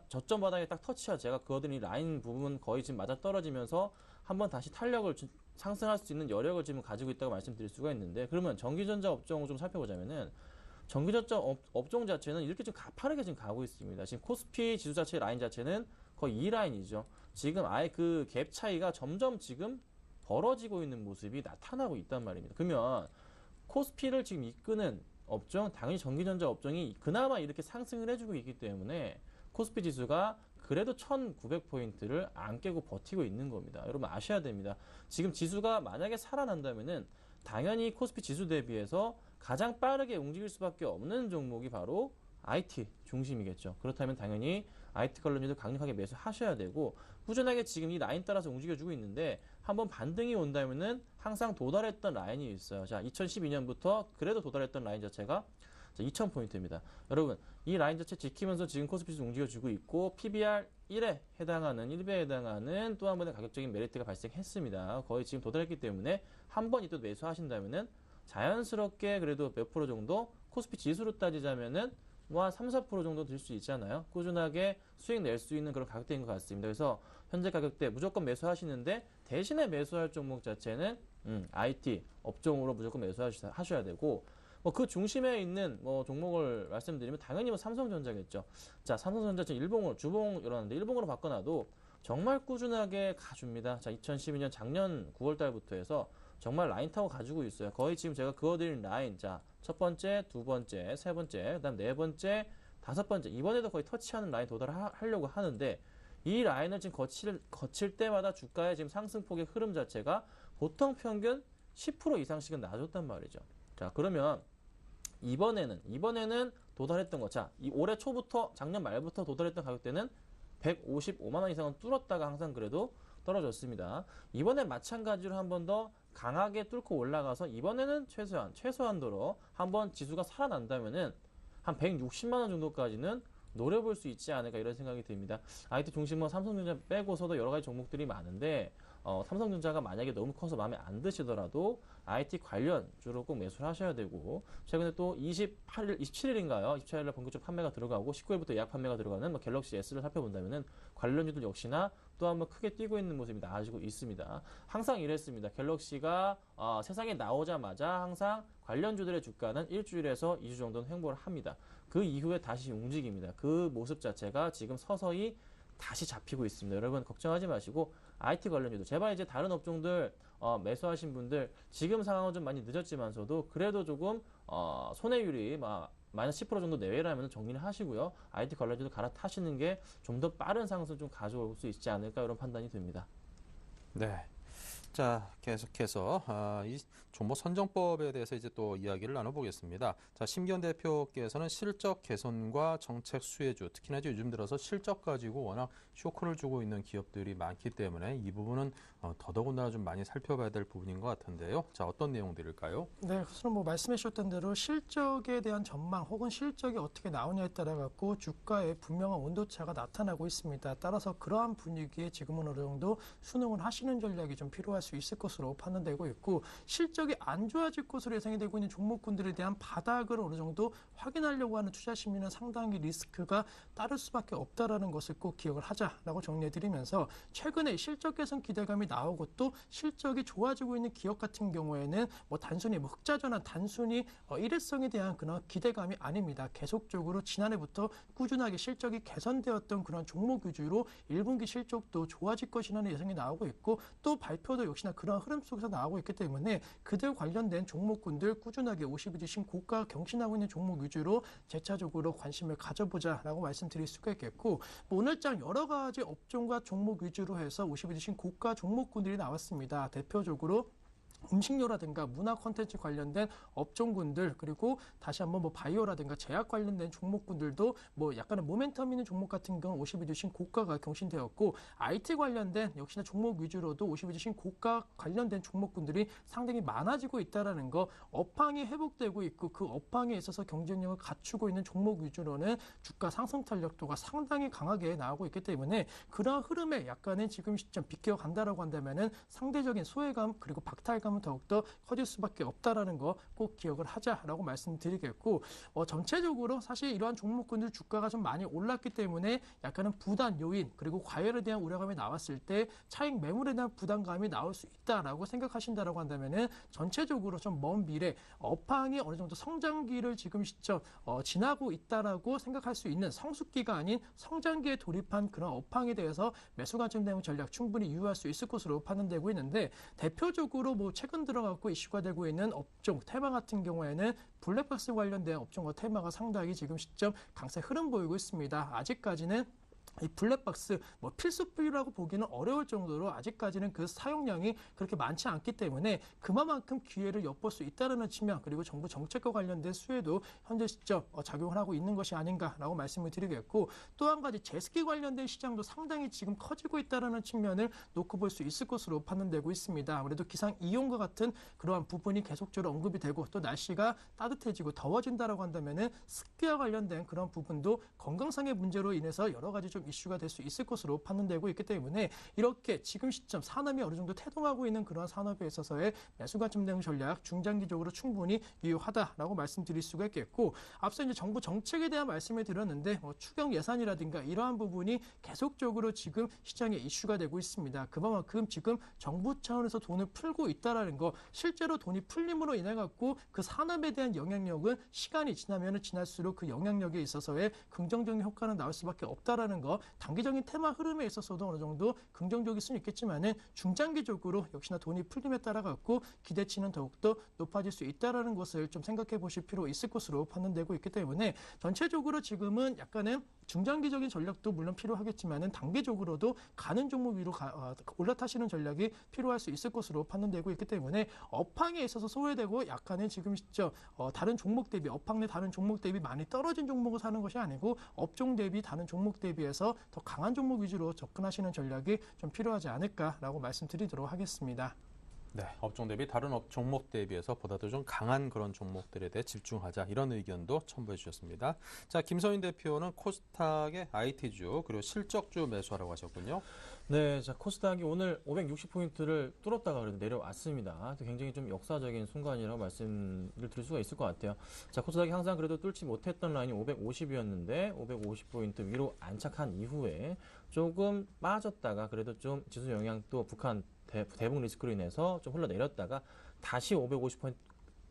저점 바닥에 딱 터치하죠. 제가 그거든 이 라인 부분 거의 지금 맞아 떨어지면서 한번 다시 탄력을 상승할 수 있는 여력을 지금 가지고 있다고 말씀드릴 수가 있는데, 그러면 전기전자 업종을 좀 살펴보자면은 전기전자 업종 자체는 이렇게 좀 가파르게 지금 가고 있습니다. 지금 코스피 지수 자체 라인 자체는 거의 이 라인이죠. 지금 아예 그 갭 차이가 점점 지금 벌어지고 있는 모습이 나타나고 있단 말입니다. 그러면 코스피를 지금 이끄는 업종, 당연히 전기전자 업종이 그나마 이렇게 상승을 해주고 있기 때문에 코스피 지수가 그래도 1900포인트를 안 깨고 버티고 있는 겁니다. 여러분 아셔야 됩니다. 지금 지수가 만약에 살아난다면은 당연히 코스피 지수 대비해서 가장 빠르게 움직일 수밖에 없는 종목이 바로 IT 중심이겠죠. 그렇다면 당연히 IT 관련주도 강력하게 매수하셔야 되고, 꾸준하게 지금 이 라인 따라서 움직여주고 있는데 한번 반등이 온다면은 항상 도달했던 라인이 있어요. 자, 2012년부터 그래도 도달했던 라인 자체가 2000포인트입니다. 여러분 이 라인 자체 지키면서 지금 코스피 지수 움직여주고 있고, PBR 1에 해당하는 1배에 해당하는 또 한 번의 가격적인 메리트가 발생했습니다. 거의 지금 도달했기 때문에 한 번 또 매수하신다면은 자연스럽게 그래도 몇 프로 정도 코스피 지수로 따지자면은 한 3, 4% 정도 될 수 있잖아요. 꾸준하게 수익 낼 수 있는 그런 가격대인 것 같습니다. 그래서 현재 가격대 무조건 매수하시는데, 대신에 매수할 종목 자체는 IT 업종으로 무조건 매수하셔야 되고, 그 중심에 있는 종목을 말씀드리면 당연히 삼성전자겠죠. 자, 삼성전자 지금 일봉으로 주봉 열었는데 일봉으로 바꿔놔도 정말 꾸준하게 가줍니다. 자, 2012년 작년 9월 달부터 해서 정말 라인 타고 가지고 있어요. 거의 지금 제가 그어드린 라인, 자, 첫 번째, 두 번째, 세 번째, 그다음 네 번째, 다섯 번째, 이번에도 거의 터치하는 라인 도달하려고 하는데, 이 라인을 지금 거칠 때마다 주가의 지금 상승폭의 흐름 자체가 보통 평균 10% 이상씩은 나아졌단 말이죠. 자, 그러면 이번에는 도달했던 거, 자, 이 올해 초부터 작년 말부터 도달했던 가격대는 155만 원 이상은 뚫었다가 항상 그래도 떨어졌습니다. 이번엔 마찬가지로 한 번 더 강하게 뚫고 올라가서 이번에는 최소한도로 한번 지수가 살아난다면은 한 160만 원 정도까지는 노려볼 수 있지 않을까 이런 생각이 듭니다. IT 중심으로 삼성전자 빼고서도 여러 가지 종목들이 많은데, 삼성전자가 만약에 너무 커서 마음에 안 드시더라도 IT 관련주로 꼭 매수를 하셔야 되고, 최근에 또 27일인가요? 24일날 본격적으로 판매가 들어가고 19일부터 예약 판매가 들어가는 갤럭시 S를 살펴본다면은 관련주들 역시나 또 한번 크게 뛰고 있는 모습이 나아지고 있습니다. 항상 이랬습니다. 갤럭시가 세상에 나오자마자 항상 관련주들의 주가는 일주일에서 2주 정도는 횡보를 합니다. 그 이후에 다시 움직입니다. 그 모습 자체가 지금 서서히 다시 잡히고 있습니다. 여러분 걱정하지 마시고 IT 관련주도 제발 이제 다른 업종들 매수하신 분들 지금 상황은 좀 많이 늦었지만서도 그래도 조금 손해율이 마이너스 10% 정도 내외라면 정리를 하시고요. IT 관련주도 갈아타시는 게 좀 더 빠른 상승 좀 가져올 수 있지 않을까 이런 판단이 듭니다. 네. 자, 계속해서 이 종목 선정법에 대해서 이제 또 이야기를 나눠보겠습니다. 자, 심기현 대표께서는 실적 개선과 정책 수혜주, 특히나 이제 요즘 들어서 실적 가지고 워낙 쇼크를 주고 있는 기업들이 많기 때문에 이 부분은 더더군다나 좀 많이 살펴봐야 될 부분인 것 같은데요. 자, 어떤 내용들일까요? 네, 우선 뭐 말씀해 주셨던 대로 실적에 대한 전망 혹은 실적이 어떻게 나오냐에 따라 갖고 주가에 분명한 온도차가 나타나고 있습니다. 따라서 그러한 분위기에 지금은 어느 정도 순응을 하시는 전략이 좀 필요할 수 있을 것으로 판단되고 있고, 실적이 안 좋아질 것으로 예상이 되고 있는 종목군들에 대한 바닥을 어느 정도 확인하려고 하는 투자 심리는 상당히 리스크가 따를 수밖에 없다라는 것을 꼭 기억을 하자라고 정리해드리면서, 최근에 실적 개선 기대감이 나오고 또 실적이 좋아지고 있는 기업 같은 경우에는 뭐 단순히 흑자 전환, 단순히 일회성에 대한 그런 기대감이 아닙니다. 계속적으로 지난해부터 꾸준하게 실적이 개선되었던 그런 종목 위주로 1분기 실적도 좋아질 것이라는 예상이 나오고 있고, 또 발표도 역시나 그런 흐름 속에서 나오고 있기 때문에 그들 관련된 종목군들 꾸준하게 52주 신고가 경신하고 있는 종목 위주로 재차적으로 관심을 가져보자라고 말씀드릴 수가 있겠고, 뭐 오늘장 여러 가지 업종과 종목 위주로 해서 52주 신고가 종목군들이 나왔습니다. 대표적으로 음식료라든가 문화 콘텐츠 관련된 업종군들, 그리고 다시 한번 뭐 바이오라든가 제약 관련된 종목군들도 뭐 약간의 모멘텀 있는 종목 같은 경우는 52주 신고가가 경신되었고, IT 관련된 역시나 종목 위주로도 52주 신고가 관련된 종목군들이 상당히 많아지고 있다는 거, 업황이 회복되고 있고 그 업황에 있어서 경쟁력을 갖추고 있는 종목 위주로는 주가 상승 탄력도가 상당히 강하게 나오고 있기 때문에 그러한 흐름에 약간은 지금 시점 비껴 간다라고 한다면은 상대적인 소외감 그리고 박탈감 은 더욱더 커질 수밖에 없다라는 거 꼭 기억을 하자라고 말씀드리겠고, 전체적으로 사실 이러한 종목군들 주가가 좀 많이 올랐기 때문에 약간은 부담 요인 그리고 과열에 대한 우려감이 나왔을 때 차익 매물에 대한 부담감이 나올 수 있다라고 생각하신다라고 한다면은 전체적으로 좀 먼 미래 업황이 어느 정도 성장기를 지금 시점 지나고 있다라고 생각할 수 있는 성숙기가 아닌 성장기에 돌입한 그런 업황에 대해서 매수 관점 대응 전략 충분히 유효할 수 있을 것으로 판단되고 있는데, 대표적으로 뭐 최근 들어가고 이슈가 되고 있는 업종 테마 같은 경우에는 블랙박스 관련된 업종과 테마가 상당히 지금 시점 강세 흐름 보이고 있습니다. 아직까지는 이 블랙박스 뭐 필수품이라고 보기는 어려울 정도로 아직까지는 그 사용량이 그렇게 많지 않기 때문에 그만큼 기회를 엿볼 수 있다는 측면, 그리고 정부 정책과 관련된 수혜도 현재 시점 작용을 하고 있는 것이 아닌가라고 말씀을 드리겠고, 또 한 가지 제스키 관련된 시장도 상당히 지금 커지고 있다는 측면을 놓고 볼 수 있을 것으로 판단되고 있습니다. 아무래도 기상 이용과 같은 그러한 부분이 계속적으로 언급이 되고, 또 날씨가 따뜻해지고 더워진다라고 한다면은 습기와 관련된 그런 부분도 건강상의 문제로 인해서 여러 가지 좀 이슈가 될 수 있을 것으로 판단되고 있기 때문에, 이렇게 지금 시점 산업이 어느 정도 태동하고 있는 그런 산업에 있어서의 매수 관점 대응 전략 중장기적으로 충분히 유효하다라고 말씀드릴 수가 있겠고, 앞서 이제 정부 정책에 대한 말씀을 드렸는데 추경 예산이라든가 이러한 부분이 계속적으로 지금 시장에 이슈가 되고 있습니다. 그만큼 지금 정부 차원에서 돈을 풀고 있다라는 거, 실제로 돈이 풀림으로 인해 갖고 그 산업에 대한 영향력은 시간이 지나면 지날수록 그 영향력에 있어서의 긍정적인 효과는 나올 수밖에 없다라는 거, 단기적인 테마 흐름에 있어서도 어느 정도 긍정적일 수는 있겠지만은 중장기적으로 역시나 돈이 풀림에 따라 갖고 기대치는 더욱더 높아질 수 있다라는 것을 좀 생각해 보실 필요 있을 것으로 판단되고 있기 때문에, 전체적으로 지금은 약간은 중장기적인 전략도 물론 필요하겠지만은 단기적으로도 가는 종목 위로 올라타시는 전략이 필요할 수 있을 것으로 판단되고 있기 때문에, 업황에 있어서 소외되고 약간은 지금 시점 다른 종목 대비 업황 내 다른 종목 대비 많이 떨어진 종목을 사는 것이 아니고 업종 대비 다른 종목 대비해서 더 강한 종목 위주로 접근하시는 전략이 좀 필요하지 않을까라고 말씀드리도록 하겠습니다. 네, 업종 대비 다른 종목 대비해서 보다도 좀 강한 그런 종목들에 대해 집중하자, 이런 의견도 첨부해 주셨습니다. 자, 김서인 대표는 코스닥의 IT주 그리고 실적주 매수하라고 하셨군요. 네, 자, 코스닥이 오늘 560포인트를 뚫었다가 그래도 내려왔습니다. 굉장히 좀 역사적인 순간이라고 말씀을 드릴 수가 있을 것 같아요. 자, 코스닥이 항상 그래도 뚫지 못했던 라인이 550이었는데 550포인트 위로 안착한 이후에 조금 빠졌다가 그래도 좀 지수 영향 또 북한 대북 리스크로 인해서 좀 흘러내렸다가 다시 550포인트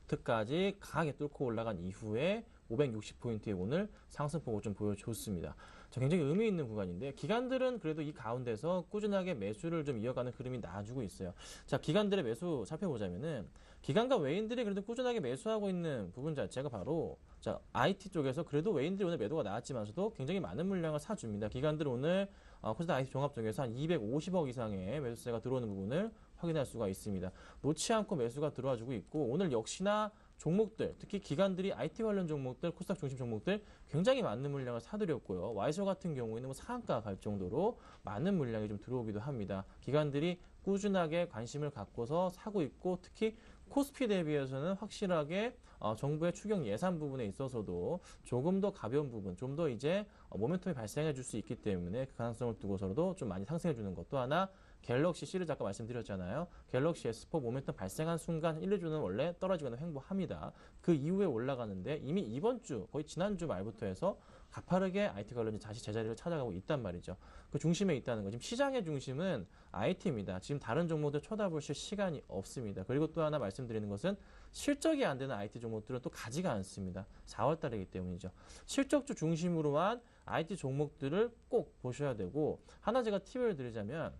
루트까지 강하게 뚫고 올라간 이후에 560포인트의 오늘 상승폭을 좀 보여줬습니다. 자, 굉장히 의미 있는 구간인데 기관들은 그래도 이 가운데서 꾸준하게 매수를 좀 이어가는 흐름이 나와주고 있어요. 자, 기관들의 매수 살펴보자면은 기관과 외인들이 그래도 꾸준하게 매수하고 있는 부분 자체가 바로 자, IT 쪽에서 그래도 외인들이 오늘 매도가 나왔지만서도 굉장히 많은 물량을 사줍니다. 기관들은 오늘 코스닥 IT 종합 쪽에서 한 250억 이상의 매수세가 들어오는 부분을 확인할 수가 있습니다. 놓지 않고 매수가 들어와주고 있고 오늘 역시나 종목들, 특히 기관들이 IT 관련 종목들, 코스닥 중심 종목들 굉장히 많은 물량을 사들였고요. 와이소 같은 경우에는 상한가 갈 정도로 많은 물량이 좀 들어오기도 합니다. 기관들이 꾸준하게 관심을 갖고서 사고 있고 특히 코스피 대비해서는 확실하게 정부의 추경 예산 부분에 있어서도 조금 더 가벼운 부분, 좀 더 이제 모멘텀이 발생해 줄 수 있기 때문에 그 가능성을 두고서도 좀 많이 상승해 주는 것도 하나 갤럭시 시리즈 아까 말씀드렸잖아요. 갤럭시 S4 모멘텀 발생한 순간 1, 2주는 원래 떨어지거나 횡보합니다. 그 이후에 올라가는데 이미 이번 주, 거의 지난주 말부터 해서 가파르게 IT 관련이 다시 제자리를 찾아가고 있단 말이죠. 그 중심에 있다는 거. 지금 시장의 중심은 IT입니다. 지금 다른 종목들 쳐다보실 시간이 없습니다. 그리고 또 하나 말씀드리는 것은 실적이 안 되는 IT 종목들은 또 가지가 않습니다. 4월 달이기 때문이죠. 실적주 중심으로만 IT 종목들을 꼭 보셔야 되고 하나 제가 팁을 드리자면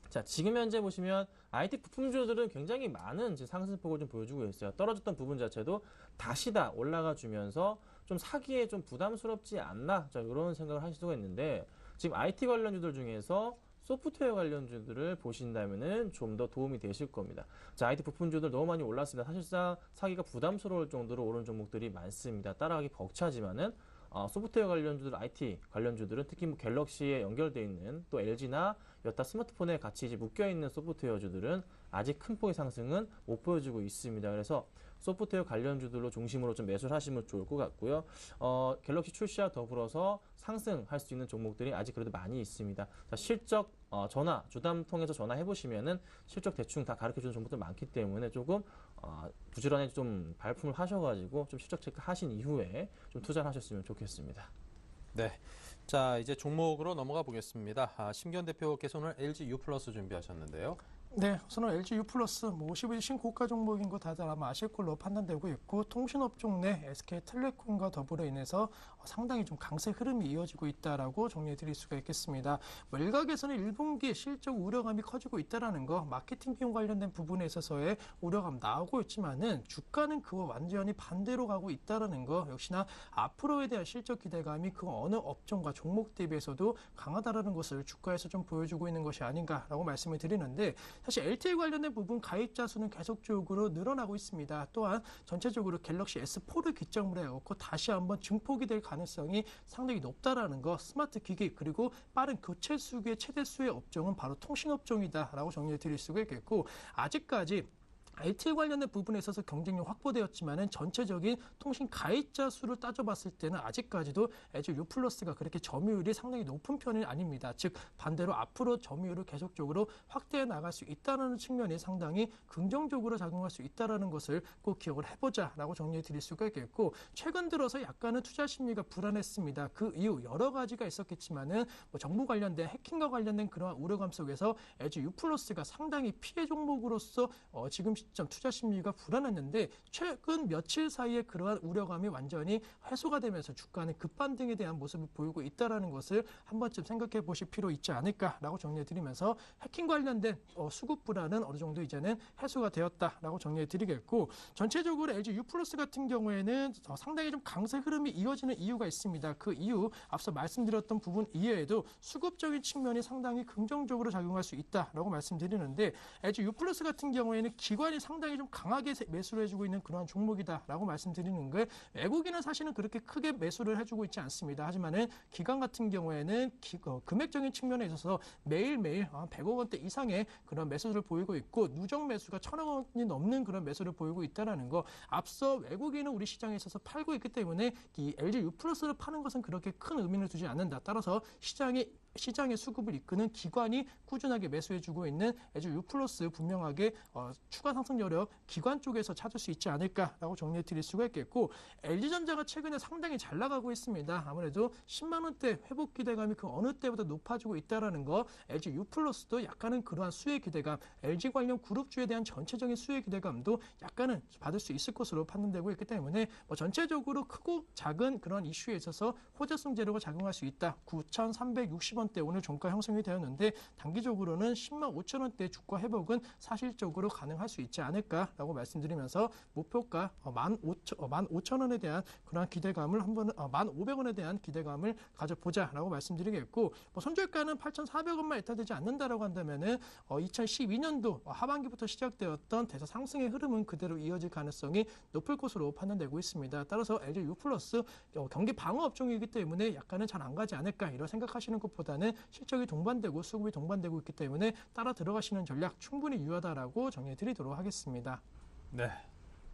자, 지금 현재 보시면 IT 부품주들은 굉장히 많은 상승폭을 좀 보여주고 있어요. 떨어졌던 부분 자체도 다시 다 올라가 주면서 좀 사기에 좀 부담스럽지 않나? 자, 이런 생각을 하실 수가 있는데 지금 IT 관련주들 중에서 소프트웨어 관련주들을 보신다면은 좀 더 도움이 되실 겁니다. 자, IT 부품주들 너무 많이 올랐습니다. 사실상 사기가 부담스러울 정도로 오른 종목들이 많습니다. 따라가기 벅차지만은 소프트웨어 관련주들, IT 관련주들은 특히 뭐 갤럭시에 연결되어 있는 또 LG나 여타 스마트폰에 같이 이제 묶여 있는 소프트웨어주들은 아직 큰 폭의 상승은 못 보여주고 있습니다. 그래서 소프트웨어 관련주들로 중심으로 좀 매수를 하시면 좋을 것 같고요. 갤럭시 출시와 더불어서 상승할 수 있는 종목들이 아직 그래도 많이 있습니다. 자, 실적 전화, 주담 통해서 전화해 보시면은 실적 대충 다 가르쳐 주는 종목들 많기 때문에 조금 부지런히 좀 발품을 하셔가지고 좀 실적 체크 하신 이후에 좀 투자를 하셨으면 좋겠습니다. 네. 자, 이제 종목으로 넘어가 보겠습니다. 심기현 대표께서 오늘 LG U 플러스 준비하셨는데요. 네, 우선은 LG U 플러스 50일 신고가 종목인 거 다들 아마 아실 걸로 판단되고 있고 통신업종 내 SK텔레콤과 더불어 인해서 상당히 좀 강세 흐름이 이어지고 있다라고 정리해 드릴 수가 있겠습니다. 일각에서는 1분기 실적 우려감이 커지고 있다라는 거, 마케팅 비용 관련된 부분에 있어서의 우려감 나오고 있지만은 주가는 그와 완전히 반대로 가고 있다라는 거, 역시나 앞으로에 대한 실적 기대감이 그 어느 업종과 종목 대비해서도 강하다라는 것을 주가에서 좀 보여주고 있는 것이 아닌가라고 말씀을 드리는데 사실 LTE 관련된 부분 가입자 수는 계속적으로 늘어나고 있습니다. 또한 전체적으로 갤럭시 S4를 기점으로 해갖고 다시 한번 증폭이 될 가능성이 상당히 높다라는 거, 스마트 기기 그리고 빠른 교체 수기의 최대 수의 업종은 바로 통신업종이다라고 정리해 드릴 수가 있겠고 아직까지 LTE 관련된 부분에 있어서 경쟁력 확보되었지만은 전체적인 통신 가입자 수를 따져봤을 때는 아직까지도 LG U 플러스가 그렇게 점유율이 상당히 높은 편이 아닙니다. 즉 반대로 앞으로 점유율을 계속적으로 확대해 나갈 수 있다는 측면이 상당히 긍정적으로 작용할 수 있다는 것을 꼭 기억을 해보자라고 정리해 드릴 수가 있겠고 최근 들어서 약간은 투자 심리가 불안했습니다. 그 이유 여러 가지가 있었겠지만은 뭐 정부 관련된 해킹과 관련된 그러한 우려감 속에서 LG U 플러스가 상당히 피해 종목으로서 지금 시점 투자 심리가 불안했는데 최근 며칠 사이에 그러한 우려감이 완전히 해소가 되면서 주가는 급반등에 대한 모습을 보이고 있다는 것을 한 번쯤 생각해 보실 필요 있지 않을까라고 정리해 드리면서 해킹 관련된 수급 불안은 어느 정도 이제는 해소가 되었다라고 정리해 드리겠고 전체적으로 LG U 플러스 같은 경우에는 상당히 좀 강세 흐름이 이어지는 이유가 있습니다. 그 이유 앞서 말씀드렸던 부분 이외에도 수급적인 측면이 상당히 긍정적으로 작용할 수 있다라고 말씀드리는데 LG U 플러스 같은 경우에는 기관이 상당히 좀 강하게 매수를 해주고 있는 그러한 종목이다라고 말씀드리는 게 외국인은 사실은 그렇게 크게 매수를 해주고 있지 않습니다. 하지만은 기관 같은 경우에는 금액적인 측면에 있어서 매일매일 100억 원대 이상의 그런 매수를 보이고 있고 누적 매수가 1,000억 원이 넘는 그런 매수를 보이고 있다는 거 앞서 외국인은 우리 시장에 있어서 팔고 있기 때문에 이 LG U 플러스를 파는 것은 그렇게 큰 의미를 두지 않는다. 따라서 시장이 시장의 수급을 이끄는 기관이 꾸준하게 매수해주고 있는 LG U+, 분명하게 추가 상승 여력 기관 쪽에서 찾을 수 있지 않을까라고 정리해 드릴 수가 있겠고, LG전자가 최근에 상당히 잘 나가고 있습니다. 아무래도 10만 원대 회복 기대감이 그 어느 때보다 높아지고 있다는 거, LG U+도 약간은 그러한 수혜 기대감, LG 관련 그룹주에 대한 전체적인 수혜 기대감도 약간은 받을 수 있을 것으로 판단되고 있기 때문에 전체적으로 크고 작은 그런 이슈에 있어서 호재성 재료가 작용할 수 있다. 9,360원대 오늘 종가 형성이 되었는데 단기적으로는 10만 5천 원대 주가 회복은 사실적으로 가능할 수 있지 않을까라고 말씀드리면서 목표가 15,000원에 대한 그런 기대감을 한번 1,500원에 대한 기대감을 가져보자라고 말씀드리겠고, 손절가는 8,400원만 예타되지 않는다라고 한다면은 2012년도 하반기부터 시작되었던 대사 상승의 흐름은 그대로 이어질 가능성이 높을 것으로 판단되고 있습니다. 따라서 LG U+ 경기 방어 업종이기 때문에 약간은 잘 안 가지 않을까 이런 생각하시는 것보다는 실적이 동반되고 수급이 동반되고 있기 때문에 따라 들어가시는 전략 충분히 유효하다라고 정리해 드리도록 하겠습니다. 네.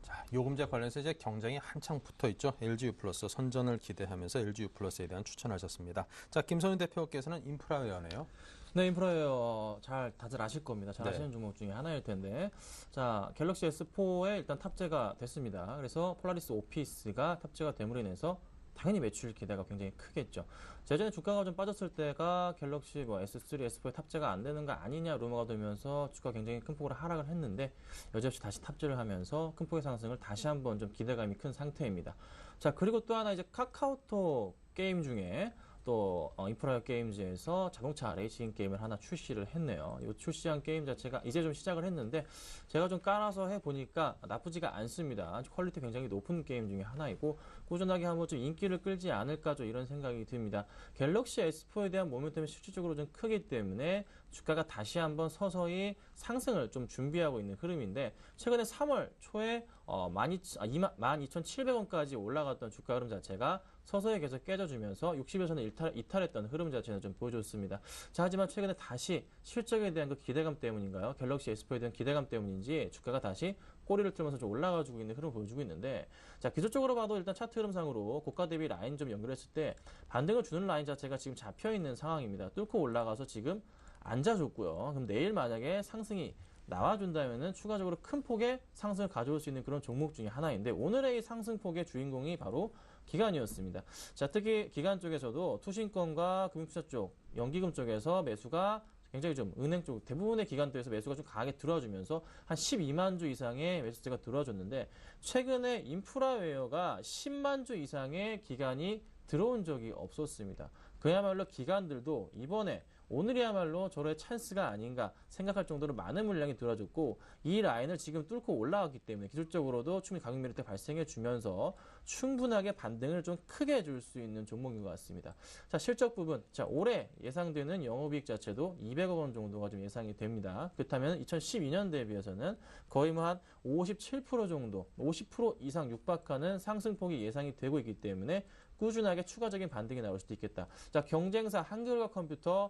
자, 요금제 관련해서 이제 경쟁이 한창 붙어 있죠. LG U+ 선전을 기대하면서 LG U+에 대한 추천하셨습니다. 자, 김선윤 대표께서는 인프라웨어네요. 네, 인프라웨어 다들 아실 겁니다. 잘 네. 아시는 종목 중에 하나일 텐데, 자, 갤럭시 S4에 일단 탑재가 됐습니다. 그래서 폴라리스 오피스가 탑재가 됨으로 인해서 당연히 매출 기대가 굉장히 크겠죠. 예전에 주가가 좀 빠졌을 때가 갤럭시 S3, S4에 탑재가 안 되는 거 아니냐 루머가 돌면서 주가 굉장히 큰 폭으로 하락을 했는데 여지없이 다시 탑재를 하면서 큰 폭의 상승을 다시 한번 좀 기대감이 큰 상태입니다. 자, 그리고 또 하나 이제 카카오톡 게임 중에 또 인프라웨어 게임즈에서 자동차 레이싱 게임을 하나 출시를 했네요. 이 출시한 게임 자체가 이제 좀 시작을 했는데 제가 좀 깔아서 해보니까 나쁘지가 않습니다. 퀄리티 굉장히 높은 게임 중에 하나이고 꾸준하게 한번 좀 인기를 끌지 않을까 좀 이런 생각이 듭니다. 갤럭시 S4에 대한 모멘텀이 실질적으로 좀 크기 때문에 주가가 다시 한번 서서히 상승을 좀 준비하고 있는 흐름인데 최근에 3월 초에 12,700원까지 올라갔던 주가 흐름 자체가 서서히 계속 깨져주면서 60여선을 이탈했던 흐름 자체는 좀 보여줬습니다. 자, 하지만 최근에 다시 실적에 대한 그 기대감 때문인가요? 갤럭시 S4에 대한 기대감 때문인지 주가가 다시 꼬리를 틀면서 좀 올라가지고 있는 흐름을 보여주고 있는데, 자, 기술적으로 봐도 일단 차트 흐름상으로 고가 대비 라인 좀 연결했을 때 반등을 주는 라인 자체가 지금 잡혀있는 상황입니다. 뚫고 올라가서 지금 앉아줬고요. 그럼 내일 만약에 상승이 나와준다면은 추가적으로 큰 폭의 상승을 가져올 수 있는 그런 종목 중에 하나인데 오늘의 이 상승폭의 주인공이 바로 기관이었습니다. 자, 특히 기관 쪽에서도 투신권과 금융투자 쪽, 연기금 쪽에서 매수가 굉장히 좀 은행 쪽 대부분의 기관들에서 매수가 좀 강하게 들어와주면서 한 12만 주 이상의 매수세가 들어와줬는데 최근에 인프라웨어가 10만 주 이상의 기관이 들어온 적이 없었습니다. 그야말로 기관들도 이번에 오늘이야말로 저의 찬스가 아닌가 생각할 정도로 많은 물량이 들어와줬고 이 라인을 지금 뚫고 올라왔기 때문에 기술적으로도 충분히 가격 매력대 발생해 주면서 충분하게 반등을 좀 크게 해줄 수 있는 종목인 것 같습니다. 자, 실적 부분. 자, 올해 예상되는 영업이익 자체도 200억 원 정도가 좀 예상이 됩니다. 그렇다면 2012년 대비해서는 거의 뭐 한 57% 정도, 50% 이상 육박하는 상승폭이 예상이 되고 있기 때문에 꾸준하게 추가적인 반등이 나올 수도 있겠다. 자, 경쟁사 한글과 컴퓨터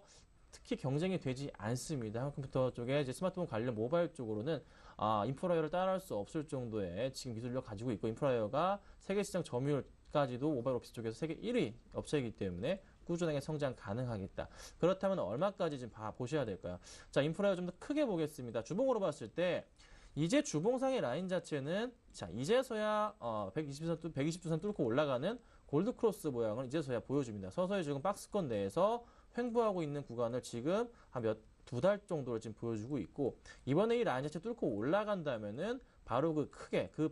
특히 경쟁이 되지 않습니다. 컴퓨터 쪽에 이제 스마트폰 관련 모바일 쪽으로는 인프라웨어를 따라할 수 없을 정도의 지금 기술력 가지고 있고 인프라웨어가 세계 시장 점유율까지도 모바일 오피스 쪽에서 세계 1위 업체이기 때문에 꾸준하게 성장 가능하겠다. 그렇다면 얼마까지 좀 보셔야 될까요? 자, 인프라웨어 좀 더 크게 보겠습니다. 주봉으로 봤을 때 이제 주봉상의 라인 자체는 자, 이제서야 120주선 뚫고 올라가는 골드크로스 모양을 이제서야 보여줍니다. 서서히 지금 박스권 내에서 횡보하고 있는 구간을 지금 한 두 달 정도를 지금 보여주고 있고 이번에 이 라인 자체 뚫고 올라간다면은 바로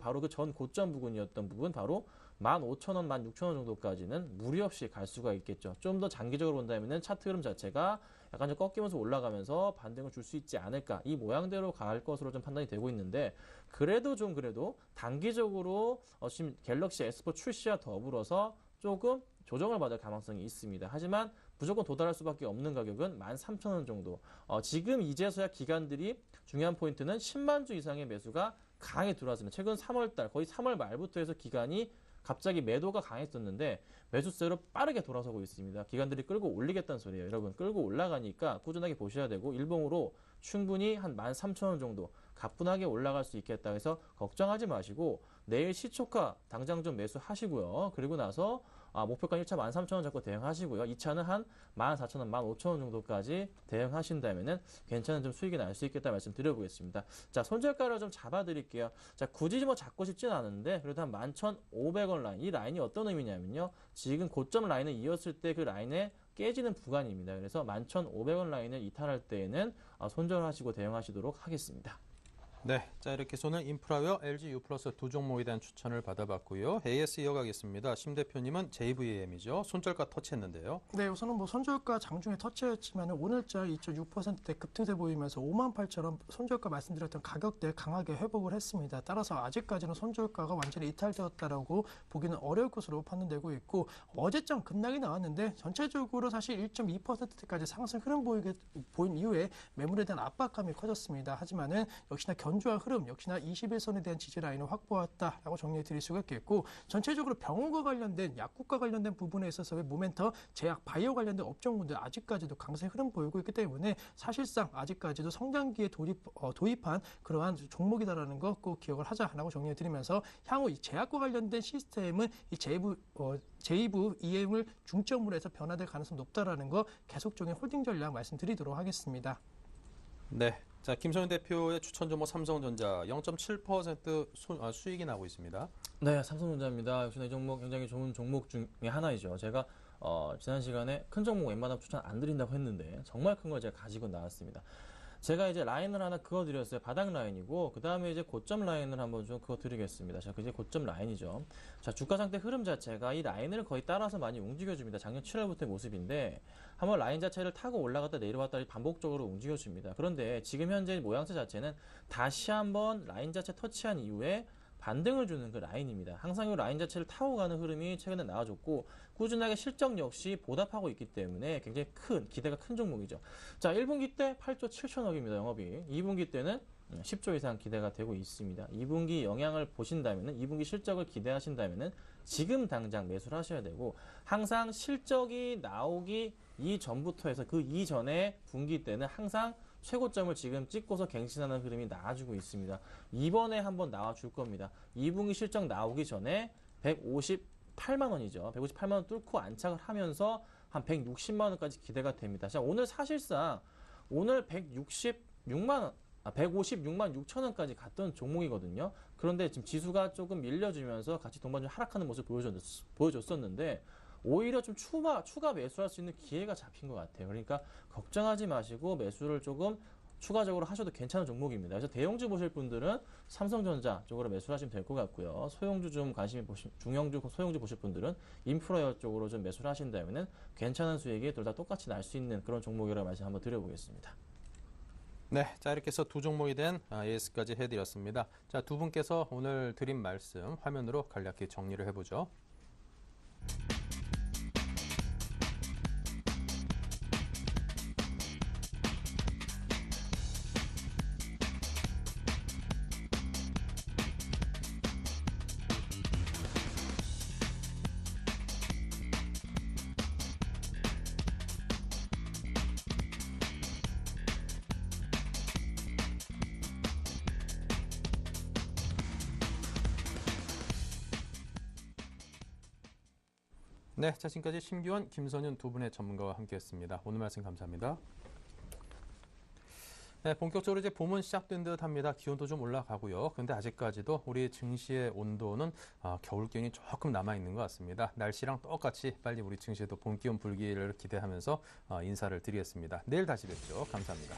바로 그 전 고점 부분이었던 부분 바로 15,000원, 16,000원 정도까지는 무리 없이 갈 수가 있겠죠. 좀 더 장기적으로 본다면은 차트 흐름 자체가 약간 좀 꺾이면서 올라가면서 반등을 줄 수 있지 않을까. 이 모양대로 갈 것으로 좀 판단이 되고 있는데 그래도 단기적으로 지금 갤럭시 S4 출시와 더불어서 조금 조정을 받을 가능성이 있습니다. 하지만 무조건 도달할 수밖에 없는 가격은 13,000원 정도. 지금 이제서야 기관들이 중요한 포인트는 10만 주 이상의 매수가 강하게 들어왔습니다. 최근 3월달 거의 3월 말부터 해서 기관이 갑자기 매도가 강했었는데 매수세로 빠르게 돌아서고 있습니다. 기관들이 끌고 올리겠다는 소리예요. 여러분 끌고 올라가니까 꾸준하게 보셔야 되고 일봉으로 충분히 한 13,000원 정도 가뿐하게 올라갈 수 있겠다 해서 걱정하지 마시고 내일 시초가 당장 좀 매수하시고요. 그리고 나서 목표가 1차 13,000원 잡고 대응하시고요. 2차는 한 14,000원, 15,000원 정도까지 대응하신다면은 괜찮은 좀 수익이 날 수 있겠다 말씀 드려보겠습니다. 자, 손절가를 좀 잡아드릴게요. 자, 굳이 뭐 잡고 싶진 않은데 그래도 한 11,500원 라인. 이 라인이 어떤 의미냐면요. 지금 고점 라인을 이었을 때 그 라인에 깨지는 구간입니다. 그래서 11,500원 라인을 이탈할 때에는 손절하시고 대응하시도록 하겠습니다. 네, 자 이렇게 해서 오늘 인프라웨어, LG U+ 두 종목에 대한 추천을 받아봤고요. AS 이어가겠습니다. 심 대표님은 JVAM이죠. 손절가 터치했는데요. 네, 우선은 뭐 손절가 장중에 터치했지만 오늘자 2.6%대 급등세 보이면서 58,000원 손절가 말씀드렸던 가격대 강하게 회복을 했습니다. 따라서 아직까지는 손절가가 완전히 이탈되었다라고 보기는 어려울 것으로 판단되고 있고 어제장 급락이 나왔는데 전체적으로 사실 1.2%까지 상승 흐름 보인 이후에 매물에 대한 압박감이 커졌습니다. 하지만은 역시나 견조한 흐름, 역시나 21선에 대한 지지 라인을 확보했다라고 정리해 드릴 수가 있겠고 전체적으로 병원과 관련된 약국과 관련된 부분에 있어서의 모멘텀, 제약, 바이오 관련된 업종군들 아직까지도 강세 흐름 보이고 있기 때문에 사실상 아직까지도 성장기에 도입한 그러한 종목이다라는 거 꼭 기억을 하자라고 정리해 드리면서 향후 이 제약과 관련된 시스템은 이 제2부 EM을 중점으로 해서 변화될 가능성이 높다라는 거 계속적인 홀딩 전략 말씀드리도록 하겠습니다. 네, 자 김성현 대표의 추천 종목 삼성전자 0.7% 수익이 나고 있습니다. 네, 삼성전자입니다. 역시나 이 종목 굉장히 좋은 종목 중에 하나이죠. 제가 지난 시간에 큰 종목 웬만하면 추천 안 드린다고 했는데 정말 큰 걸 제가 가지고 나왔습니다. 제가 이제 라인을 하나 그어드렸어요. 바닥 라인이고 그 다음에 이제 고점 라인을 한번 좀 그어드리겠습니다. 자, 그게 고점 라인이죠. 자, 주가 상태 흐름 자체가 이 라인을 거의 따라서 많이 움직여줍니다. 작년 7월부터의 모습인데 한번 라인 자체를 타고 올라갔다 내려왔다 반복적으로 움직여줍니다. 그런데 지금 현재 모양새 자체는 다시 한번 라인 자체 터치한 이후에 반등을 주는 그 라인입니다. 항상 이 라인 자체를 타고 가는 흐름이 최근에 나와줬고 꾸준하게 실적 역시 보답하고 있기 때문에 굉장히 기대가 큰 종목이죠. 자, 1분기 때 8조 7천억입니다. 영업이. 2분기 때는 10조 이상 기대가 되고 있습니다. 2분기 영향을 보신다면은 2분기 실적을 기대하신다면은 지금 당장 매수를 하셔야 되고 항상 실적이 나오기 이전부터 해서 그 이전에 분기 때는 항상 최고점을 지금 찍고서 갱신하는 흐름이 나와주고 있습니다. 이번에 한번 나와줄 겁니다. 2분기 실적 나오기 전에 158만 원이죠. 158만 원 뚫고 안착을 하면서 한 160만 원까지 기대가 됩니다. 자, 오늘 사실상 오늘 156만 6천 원까지 갔던 종목이거든요. 그런데 지금 지수가 조금 밀려주면서 같이 동반 좀 하락하는 모습 보여줬었는데 오히려 좀 추가 매수할 수 있는 기회가 잡힌 것 같아요. 그러니까 걱정하지 마시고 매수를 조금 추가적으로 하셔도 괜찮은 종목입니다. 그래서 대형주 보실 분들은 삼성전자 쪽으로 매수하시면 될 것 같고요. 소형주 좀 중형주, 소형주 보실 분들은 인프라웨어 쪽으로 좀 매수를 하신다면은 괜찮은 수익이 둘 다 똑같이 날 수 있는 그런 종목이라고 말씀 한번 드려보겠습니다. 네, 자 이렇게 해서 두 종목이 된 AS까지 해드렸습니다. 자, 두 분께서 오늘 드린 말씀 화면으로 간략히 정리를 해보죠. 네, 자 지금까지 심기원, 김선윤 두 분의 전문가와 함께했습니다. 오늘 말씀 감사합니다. 네, 본격적으로 이제 봄은 시작된 듯합니다. 기온도 좀 올라가고요. 그런데 아직까지도 우리 증시의 온도는 겨울 기온이 조금 남아 있는 것 같습니다. 날씨랑 똑같이 빨리 우리 증시에도 봄 기온 불기를 기대하면서 인사를 드리겠습니다. 내일 다시 뵙죠. 감사합니다.